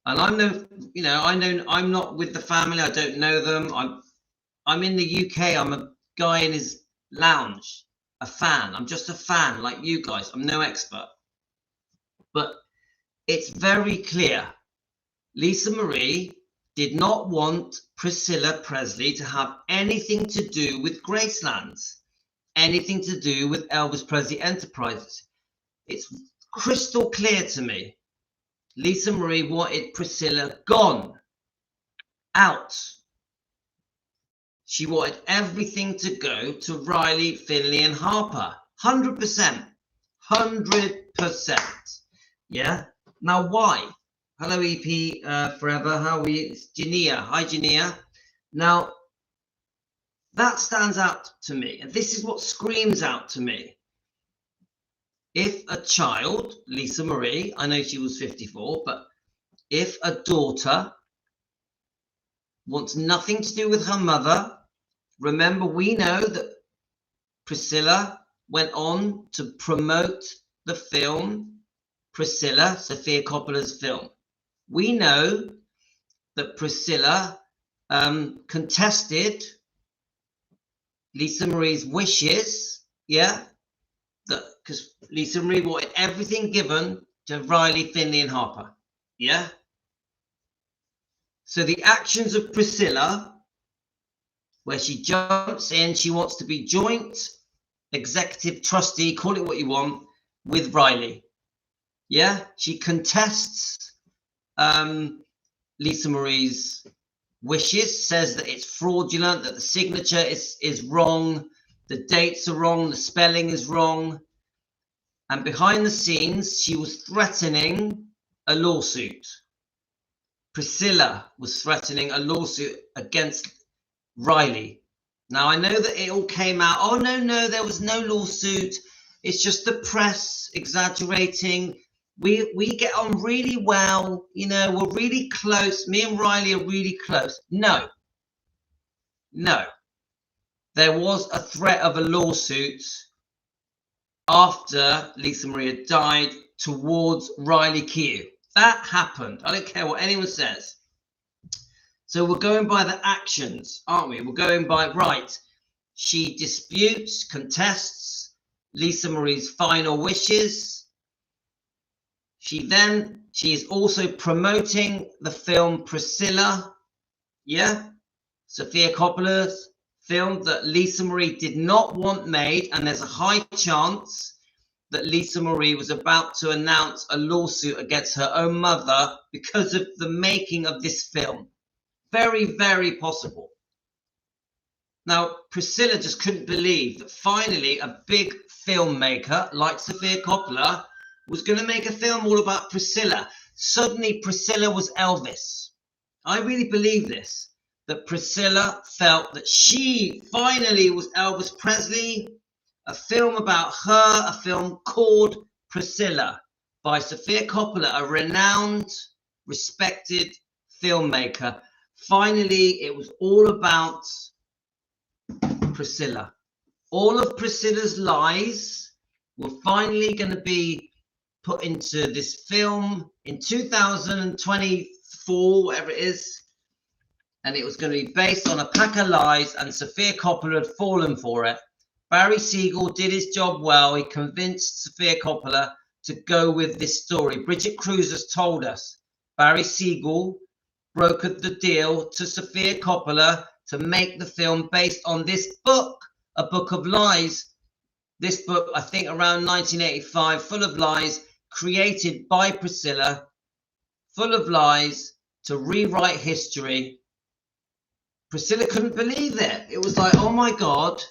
And I'm not with the family. I don't know them. I'm in the UK. I'm a guy in his lounge, a fan. I'm just a fan like you guys. I'm no expert. But it's very clear. Lisa Marie did not want Priscilla Presley to have anything to do with Gracelands, anything to do with Elvis Presley Enterprises. It's crystal clear to me. Lisa Marie wanted Priscilla gone, out. She wanted everything to go to Riley, Finley, and Harper. 100%. 100%. Yeah? Now, why? Hello, EP Forever. How are you? It's Jania. Hi, Jania. Now, that stands out to me. And this is what screams out to me. If a child, Lisa Marie, I know she was 54, but if a daughter wants nothing to do with her mother, remember, we know that Priscilla went on to promote the film Priscilla, Sofia Coppola's film. We know that Priscilla contested Lisa Marie's wishes, yeah? Because Lisa Marie wanted everything given to Riley, Finley, and Harper. Yeah? So the actions of Priscilla, where she jumps in, she wants to be joint executive trustee, call it what you want, with Riley. Yeah? She contests Lisa Marie's wishes, says that it's fraudulent, that the signature is wrong, the dates are wrong, the spelling is wrong. And behind the scenes, she was threatening a lawsuit. Priscilla was threatening a lawsuit against Riley. Now, I know that it all came out, oh, no, there was no lawsuit. It's just the press exaggerating. we get on really well, you know, we're really close. Me and Riley are really close. No. There was a threat of a lawsuit after Lisa Marie had died towards Riley Keough. That happened. I don't care what anyone says. So we're going by the actions, aren't we? We're going by, right, she disputes, contests Lisa Marie's final wishes. She is also promoting the film Priscilla, yeah? Sofia Coppola's film that Lisa Marie did not want made, and there's a high chance that Lisa Marie was about to announce a lawsuit against her own mother because of the making of this film. Very, very possible. Now, Priscilla just couldn't believe that finally a big filmmaker like Sofia Coppola was going to make a film all about Priscilla. Suddenly, Priscilla was Elvis. I really believe this, that Priscilla felt that she finally was Elvis Presley. A film about her, a film called Priscilla by Sofia Coppola, a renowned, respected filmmaker. Finally, it was all about Priscilla. All of Priscilla's lies were finally going to be put into this film in 2024, whatever it is. And it was going to be based on a pack of lies, and Sofia Coppola had fallen for it. Barry Siegel did his job well. He convinced Sofia Coppola to go with this story. Bridget Cruz has told us Barry Siegel brokered the deal to Sofia Coppola to make the film based on this book, A Book of Lies. This book, I think around 1985, full of lies, created by Priscilla, full of lies to rewrite history. Priscilla couldn't believe it. It was like, oh my God,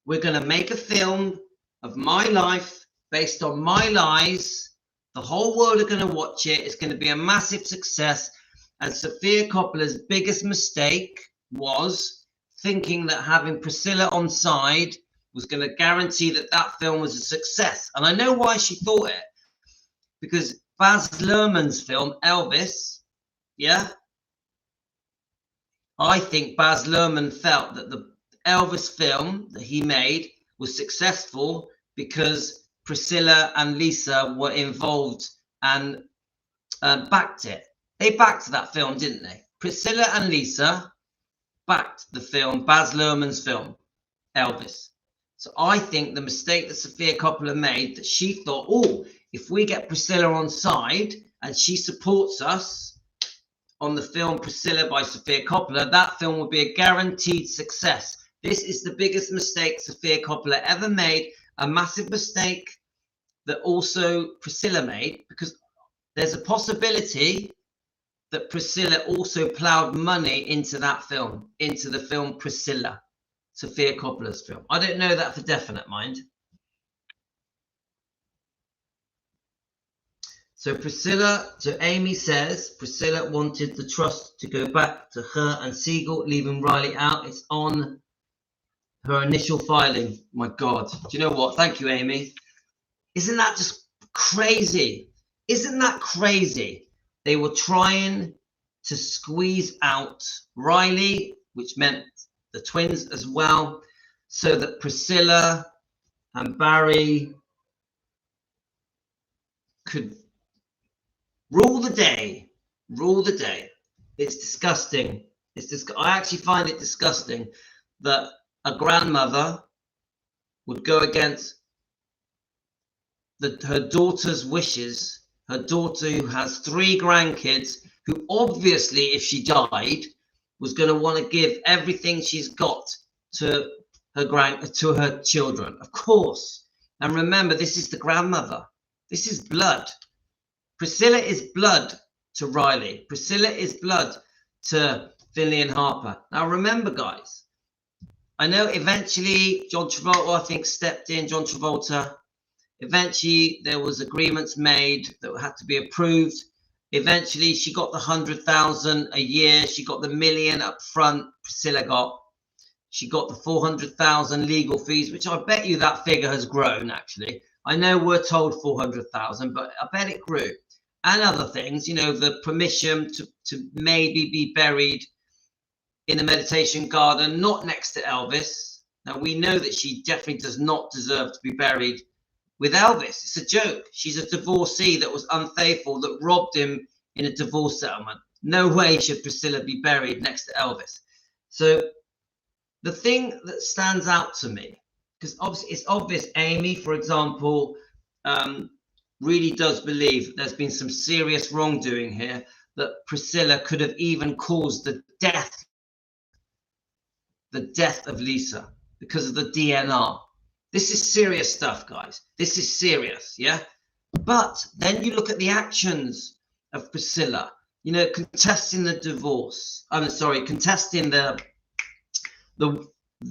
we're going to make a film of my life based on my lies. The whole world are going to watch it. It's going to be a massive success. And Sofia Coppola's biggest mistake was thinking that having Priscilla on side was going to guarantee that that film was a success. And I know why she thought it. Because Baz Luhrmann's film, Elvis, yeah? I think Baz Luhrmann felt that the Elvis film that he made was successful because Priscilla and Lisa were involved and backed it. They backed that film, didn't they? Priscilla and Lisa backed the film, Baz Luhrmann's film, Elvis. So I think the mistake that Sofia Coppola made, that she thought, oh, if we get Priscilla on side and she supports us on the film Priscilla by Sofia Coppola, that film will be a guaranteed success. This is the biggest mistake Sofia Coppola ever made, a massive mistake that also Priscilla made, because there's a possibility that Priscilla also plowed money into that film, into the film Priscilla, Sofia Coppola's film. I don't know that for definite, mind. So Priscilla, so Amy says, Priscilla wanted the trust to go back to her and Siegel, leaving Riley out. It's on her initial filing. My God. Do you know what? Thank you, Amy. Isn't that just crazy? Isn't that crazy? They were trying to squeeze out Riley, which meant the twins as well, so that Priscilla and Barry could rule the day. Rule the day. It's disgusting. I actually find it disgusting that a grandmother would go against her daughter's wishes. Her daughter, who has 3 grandkids, who obviously, if she died, was going to want to give everything she's got to her children, of course. And remember, this is the grandmother. This is blood. Priscilla is blood to Riley. Priscilla is blood to Finley and Harper. Now, remember, guys, I know eventually John Travolta, I think, stepped in, John Travolta. Eventually, there was agreements made that had to be approved. Eventually, she got the 100,000 a year. She got the $1 million up front. Priscilla got. She got the 400,000 legal fees, which I bet you that figure has grown, actually. I know we're told 400,000, but I bet it grew. And other things, you know, the permission to maybe be buried in a meditation garden, not next to Elvis. Now, we know that she definitely does not deserve to be buried with Elvis. It's a joke. She's a divorcee that was unfaithful, that robbed him in a divorce settlement. No way should Priscilla be buried next to Elvis. So the thing that stands out to me, because obviously it's obvious Amy, for example, really does believe that there's been some serious wrongdoing here, that Priscilla could have even caused the death of Lisa because of the DNR. This is serious stuff, guys. This is serious, yeah? But then you look at the actions of Priscilla, you know, contesting the divorce. I'm sorry, contesting the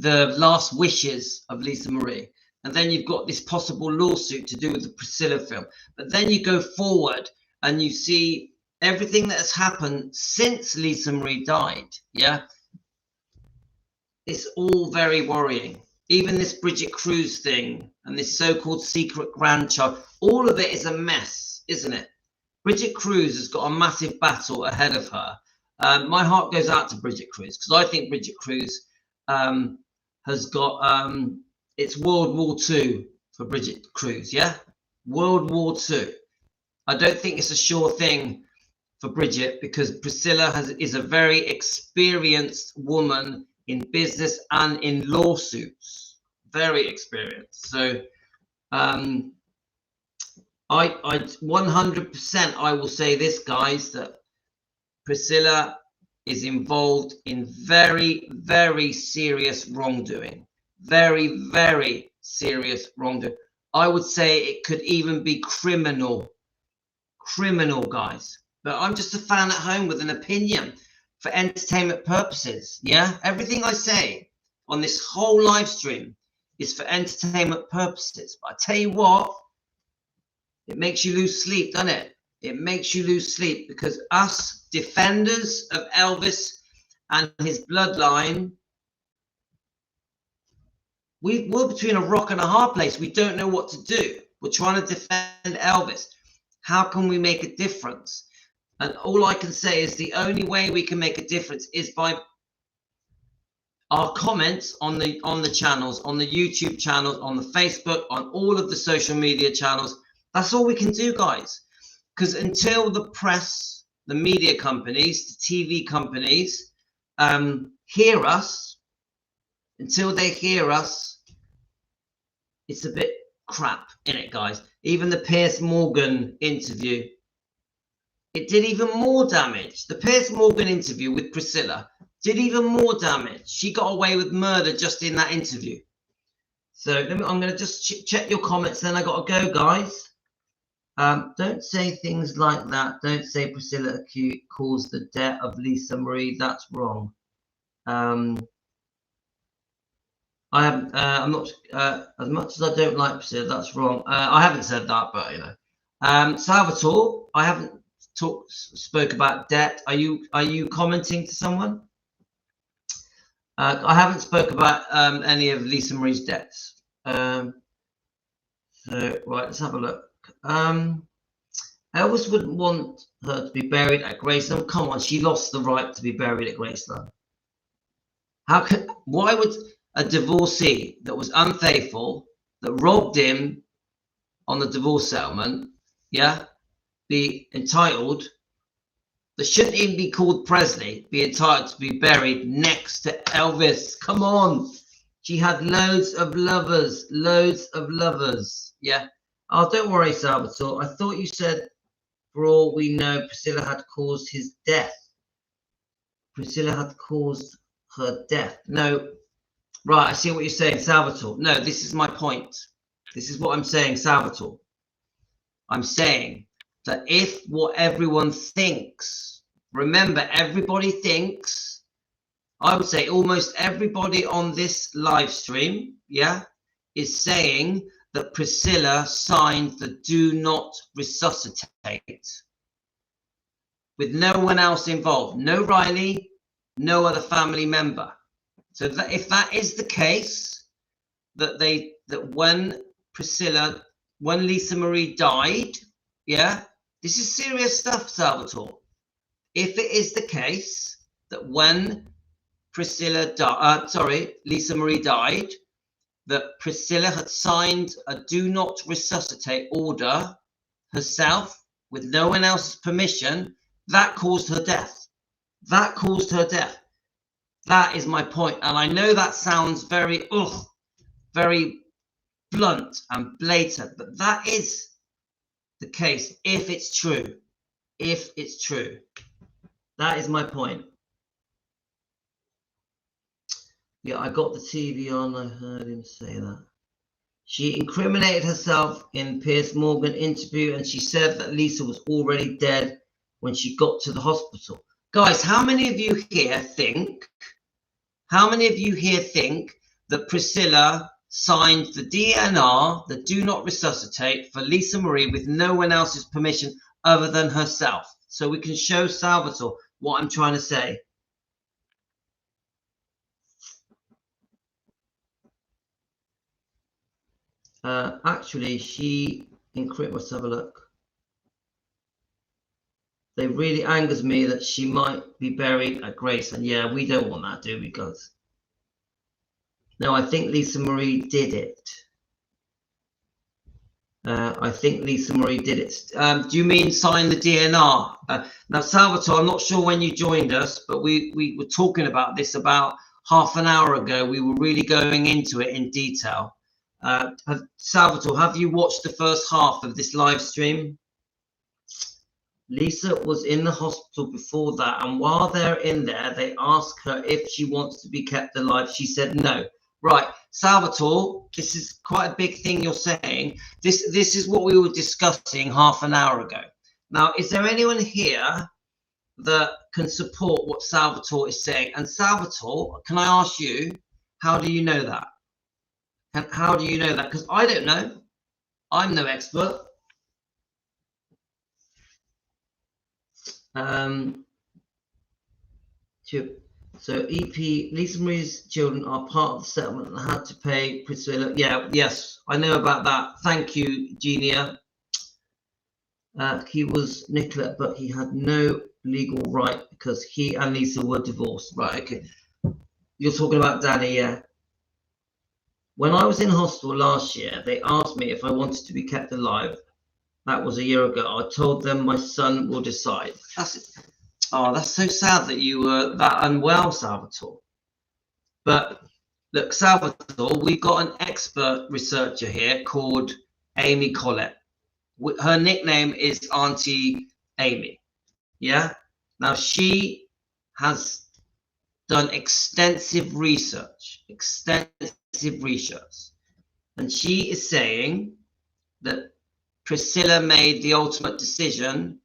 last wishes of Lisa Marie. And then you've got this possible lawsuit to do with the Priscilla film. But then you go forward and you see everything that has happened since Lisa Marie died, yeah? It's all very worrying. Even this Bridget Cruz thing and this so-called secret grandchild, all of it is a mess, isn't it? Bridget Cruz has got a massive battle ahead of her. My heart goes out to Bridget Cruz because I think Bridget Cruz has got, it's World War II for Bridget Cruz, yeah? World War II. I don't think it's a sure thing for Bridget because Priscilla is a very experienced woman in business and in lawsuits, very experienced. So I 100% I will say this, guys, that Priscilla is involved in very, very serious wrongdoing. Very, very serious wrongdoing. I would say it could even be criminal, guys. But I'm just a fan at home with an opinion for entertainment purposes, yeah? Everything I say on this whole live stream is for entertainment purposes. But I tell you what, it makes you lose sleep, doesn't it? It makes you lose sleep because us defenders of Elvis and his bloodline, we're between a rock and a hard place. We don't know what to do. We're trying to defend Elvis. How can we make a difference? And all I can say is the only way we can make a difference is by our comments on the channels, on the YouTube channels, on the Facebook, on all of the social media channels. That's all we can do, guys. Because until the press, the media companies, the TV companies hear us, until they hear us, it's a bit crap, innit, guys? Even the Piers Morgan interview, it did even more damage. The Piers Morgan interview with Priscilla did even more damage. She got away with murder just in that interview. So I'm going to just check your comments, then I got to go, guys. Don't say things like that. Don't say Priscilla caused the death of Lisa Marie. That's wrong. I'm not, as much as I don't like Priscilla, that's wrong. I haven't said that, but you know. Salvatore, I haven't spoke about debt. Are you commenting to someone? I haven't spoke about any of Lisa Marie's debts. So right, let's have a look. Elvis wouldn't want her to be buried at Graceland. Come on, she lost the right to be buried at Graceland. Why would a divorcee that was unfaithful, that robbed him on the divorce settlement, yeah, be entitled, that shouldn't even be called Presley, be entitled to be buried next to Elvis? Come on. She had loads of lovers, yeah. Oh, don't worry, Salvatore. I thought you said, for all we know, Priscilla had caused his death. Priscilla had caused her death. No. Right, I see what you're saying, Salvatore. No, this is my point. This is what I'm saying, Salvatore. I'm saying that if what everyone thinks, remember, everybody thinks, I would say almost everybody on this live stream, yeah, is saying that Priscilla signed the do not resuscitate with no one else involved, no Riley, no other family member. So that if that is the case, that when Priscilla when Lisa Marie died, yeah, this is serious stuff, Salvatore. If it is the case that when Lisa Marie died, that Priscilla had signed a do not resuscitate order herself with no one else's permission, that caused her death. That caused her death. That is my point. And I know that sounds very blunt and blatant, but that is the case if it's true. If it's true. That is my point. Yeah, I got the TV on. I heard him say that. She incriminated herself in Piers Morgan interview, and she said that Lisa was already dead when she got to the hospital. Guys, how many of you here think that Priscilla signed the DNR, the do not resuscitate, for Lisa Marie with no one else's permission other than herself? So we can show Salvatore what I'm trying to say. Actually, she let's have a look. It really angers me that she might be buried at Graceland. Yeah, we don't want that, do we, guys? No, I think Lisa Marie did it. I think Lisa Marie did it. Do you mean sign the DNR? Now, Salvatore, I'm not sure when you joined us, but we were talking about this about half an hour ago. We were really going into it in detail. Salvatore, have you watched the first half of this live stream? Lisa was in the hospital before that, and while they're in there, they ask her if she wants to be kept alive. She said no. Right, Salvatore, this is quite a big thing you're saying. This is what we were discussing half an hour ago. Now, is there anyone here that can support what Salvatore is saying? And Salvatore, can I ask you, how do you know that? And how do you know that? Because I don't know. I'm no expert. So EP, Lisa Marie's children are part of the settlement and had to pay Priscilla. Yeah, yes, I know about that. Thank you, Genia. He was Nicolette, but he had no legal right because he and Lisa were divorced. Right, okay. You're talking about Danny, yeah. When I was in hospital last year, they asked me if I wanted to be kept alive. That was a year ago. I told them my son will decide. That's so sad that you were that unwell, Salvatore. But look, Salvatore, we've got an expert researcher here called Amy Collette. Her nickname is Auntie Amy. Yeah. Now she has done extensive research, and she is saying that Priscilla made the ultimate decision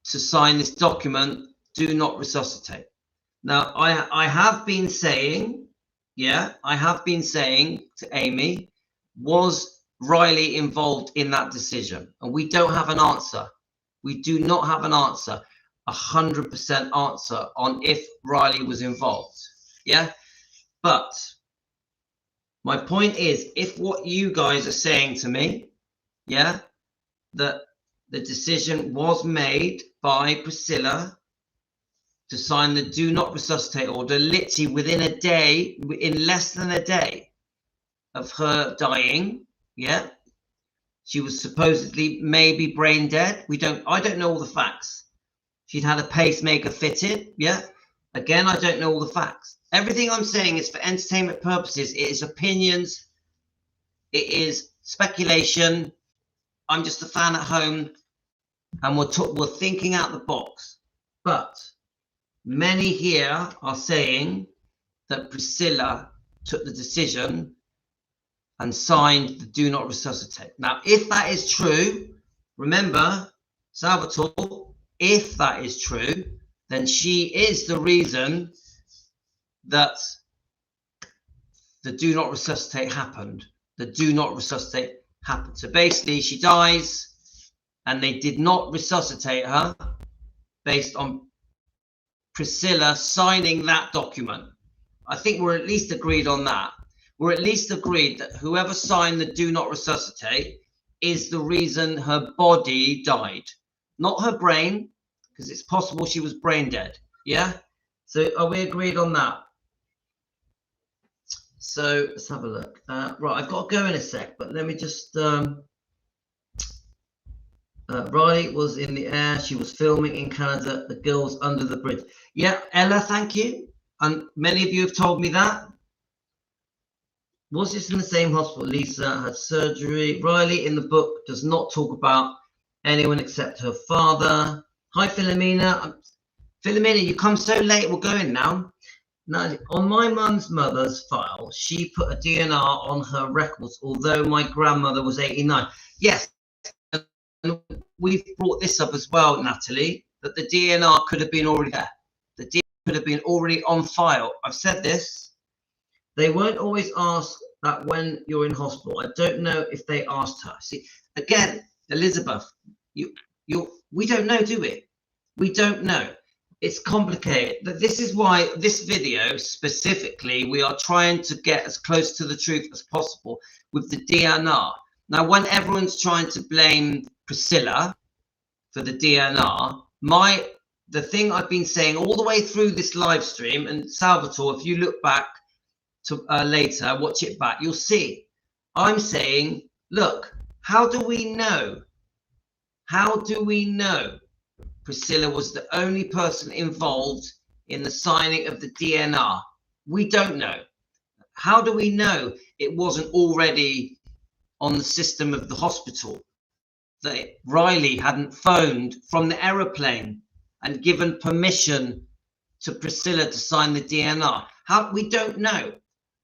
to sign this document, do not resuscitate. Now, I have been saying, to Amy, was Riley involved in that decision? And we don't have an answer. We do not have an answer, 100% answer on if Riley was involved. Yeah. But my point is, if what you guys are saying to me, yeah, that the decision was made by Priscilla to sign the do not resuscitate order literally within a day, in less than a day of her dying, yeah, she was supposedly maybe brain dead. I don't know all the facts. She'd had a pacemaker fitted, yeah. Again, I don't know all the facts. Everything I'm saying is for entertainment purposes. It is opinions. It is speculation. I'm just a fan at home, and we're thinking out the box. But many here are saying that Priscilla took the decision and signed the do not resuscitate. Now, if that is true, remember, Salvatore, if that is true, then she is the reason that the do not resuscitate happened. The do not resuscitate happened. So basically, she dies, and they did not resuscitate her based on Priscilla signing that document. I think we're at least agreed on that. We're at least agreed that whoever signed the do not resuscitate is the reason her body died, not her brain, because it's possible she was brain dead. Yeah. So are we agreed on that? So let's have a look. Right, I've got to go in a sec, but let me just. Riley was in the air. She was filming in Canada. The girl was under the bridge. Yeah, Ella, thank you. And many of you have told me that. Was this in the same hospital? Lisa had surgery. Riley in the book does not talk about anyone except her father. Hi, Philomena. Philomena, you come so late. We're going now. Now, on my mother's file, she put a DNR on her records, although my grandmother was 89. Yes. And we've brought this up as well, Natalie, that the DNR could have been already there. The DNR could have been already on file. I've said this. They won't always ask that when you're in hospital. I don't know if they asked her. See, again, Elizabeth, we don't know, do we? We don't know. It's complicated. This is why this video specifically, we are trying to get as close to the truth as possible with the DNR. Now, when everyone's trying to blame Priscilla for the DNR, the thing I've been saying all the way through this live stream, and Salvatore, if you look back to later, watch it back, you'll see. I'm saying, look, how do we know? How do we know Priscilla was the only person involved in the signing of the DNR? We don't know. How do we know it wasn't already on the system of the hospital, that Riley hadn't phoned from the aeroplane and given permission to Priscilla to sign the DNR? We don't know.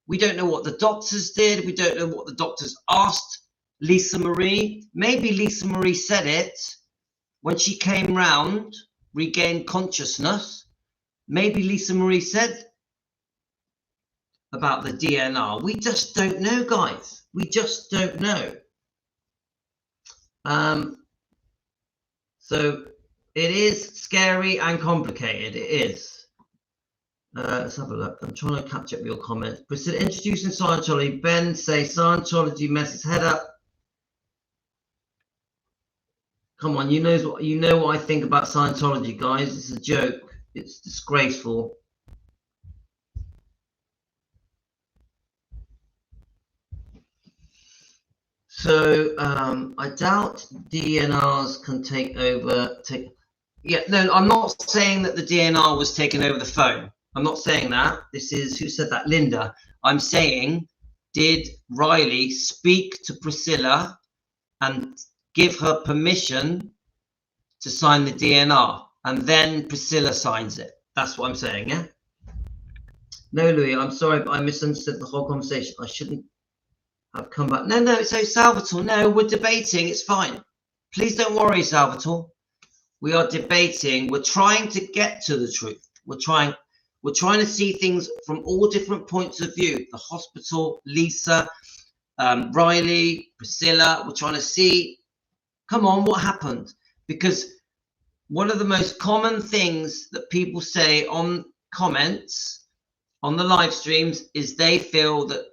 We don't know what the doctors did. We don't know what the doctors asked Lisa Marie. Maybe Lisa Marie said it when she came round, regained consciousness. Maybe Lisa Marie said about the DNR. We just don't know, guys. We just don't know. So it is scary and complicated. It is. Let's have a look. I'm trying to catch up your comments. Priscilla introducing Scientology. Ben say Scientology messes head up. Come on, you know what I think about Scientology, guys. It's a joke. It's disgraceful. So I doubt DNRs can take over. Yeah, no, I'm not saying that the DNR was taking over the phone. I'm not saying that. This is, who said that? Linda. I'm saying, did Riley speak to Priscilla and give her permission to sign the DNR? And then Priscilla signs it. That's what I'm saying, yeah? No, Louis, I'm sorry, but I misunderstood the whole conversation. I shouldn't have come back. No, so Salvatore, no, we're debating. It's fine. Please don't worry, Salvatore. We are debating. We're trying to get to the truth. We're trying to see things from all different points of view. The hospital, Lisa, Riley, Priscilla. We're trying to see, come on, what happened? Because one of the most common things that people say on comments on the live streams is they feel that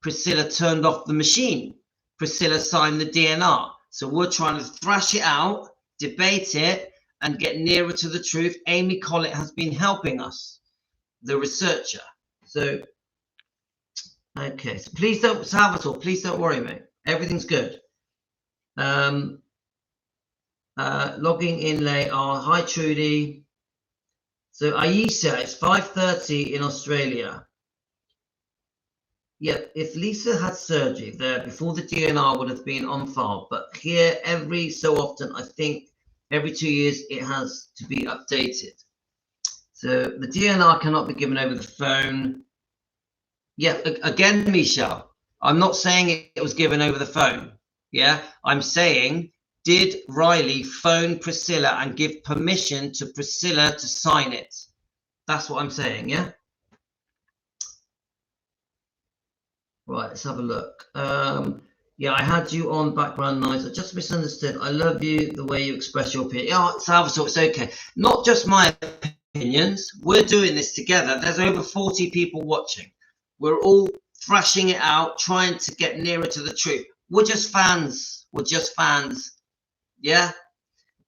Priscilla turned off the machine. Priscilla signed the DNR. So we're trying to thrash it out, debate it, and get nearer to the truth. Amy Collett has been helping us, the researcher. So, okay. So please don't, Salvatore, please don't worry, mate. Everything's good. Logging in late. Oh, hi, Trudy. So, Aisha, it's 5:30 in Australia. Yeah, if Lisa had surgery there before, the DNR would have been on file. But here, every so often, I think every 2 years, it has to be updated. So the DNR cannot be given over the phone. Yeah, again, Michelle, I'm not saying it was given over the phone. Yeah, I'm saying, did Riley phone Priscilla and give permission to Priscilla to sign it? That's what I'm saying, yeah? Right, let's have a look. Yeah, I had you on background noise. I just misunderstood. I love you, the way you express your opinion. Yeah, Salvatore, it's okay. Not just my opinions. We're doing this together. There's over 40 people watching. We're all thrashing it out, trying to get nearer to the truth. We're just fans. or just fans? Yeah.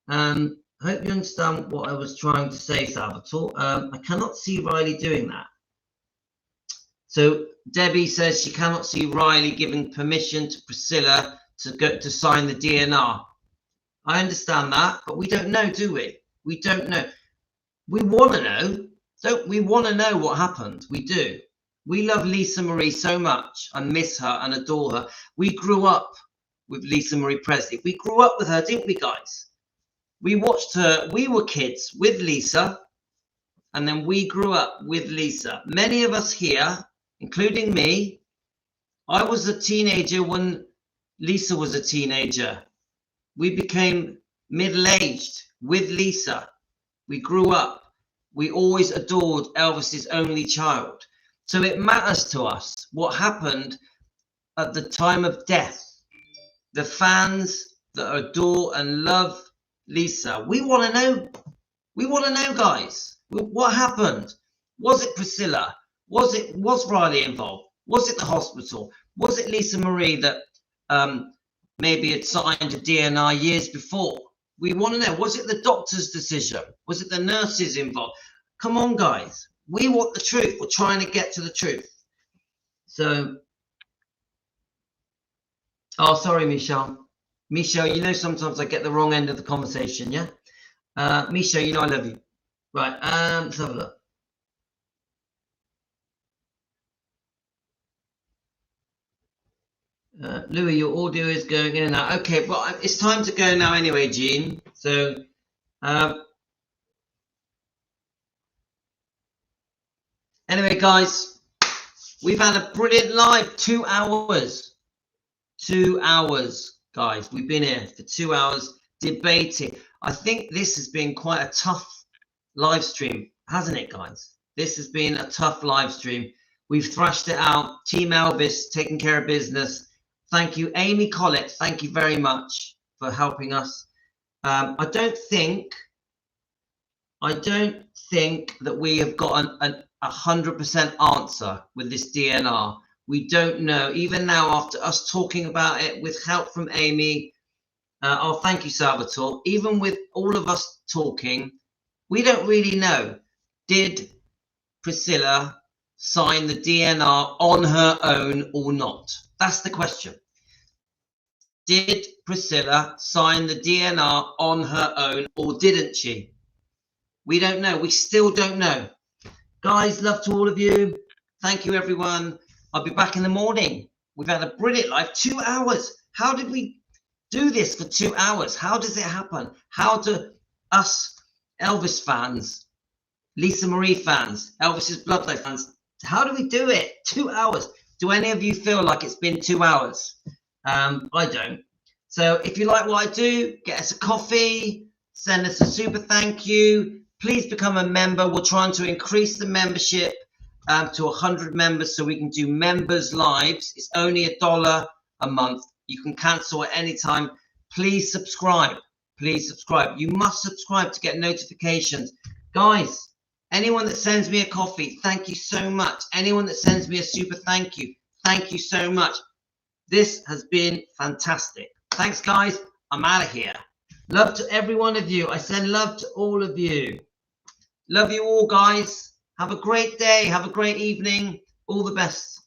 I hope you understand what I was trying to say, Salvatore. I cannot see Riley doing that. So Debbie says she cannot see Riley giving permission to Priscilla to sign the DNR. I understand that, but we don't know, do we? We don't know. We want to know. Don't we want to know what happened? We do. We love Lisa Marie so much and miss her and adore her. We grew up with Lisa Marie Presley. We grew up with her, didn't we, guys? We watched her. We were kids with Lisa, and then we grew up with Lisa. Many of us here, including me, I was a teenager when Lisa was a teenager. We became middle-aged with Lisa. We grew up. We always adored Elvis's only child. So it matters to us what happened at the time of death. The fans that adore and love Lisa, we want to know. We want to know, guys. What happened? Was it Priscilla? Was Riley involved? Was it the hospital? Was it Lisa Marie that maybe had signed a DNR years before? We want to know. Was it the doctor's decision? Was it the nurses involved? Come on, guys. We want the truth. We're trying to get to the truth. So, oh, sorry, Michelle. Michelle, you know sometimes I get the wrong end of the conversation, yeah? Michelle, you know I love you. Right, let's have a look. Louis, your audio is going in and out. Okay, well, it's time to go now anyway, Jean. So, anyway, guys, we've had a brilliant live 2 hours. 2 hours, guys. We've been here for 2 hours debating. I think this has been quite a tough live stream, hasn't it, guys? This has been a tough live stream. We've thrashed it out. Team Elvis taking care of business. Thank you, Amy Collett. Thank you very much for helping us. I don't think that we have got an 100% answer with this DNR. We don't know. Even now, after us talking about it with help from Amy, oh, thank you, Salvatore. Even with all of us talking, we don't really know. Did Priscilla sign the DNR on her own or not? That's the question. Did Priscilla sign the DNR on her own or didn't she? We don't know. We still don't know. Guys, love to all of you. Thank you, everyone. I'll be back in the morning. We've had a brilliant live 2 hours. How did we do this for 2 hours? How does it happen? How do us Elvis fans, Lisa Marie fans, Elvis's Bloodline fans, how do we do it? 2 hours. Do any of you feel like it's been 2 hours? I don't. So if you like what I do, get us a coffee, send us a super thank you. Please become a member. We're trying to increase the membership to 100 members so we can do members lives. It's only $1 a month. You can cancel at any time. Please subscribe. Please subscribe. You must subscribe to get notifications. Guys, anyone that sends me a coffee, thank you so much. Anyone that sends me a super thank you so much. This has been fantastic. Thanks, guys. I'm out of here. Love to every one of you. I send love to all of you. Love you all, guys. Have a great day. Have a great evening. All the best.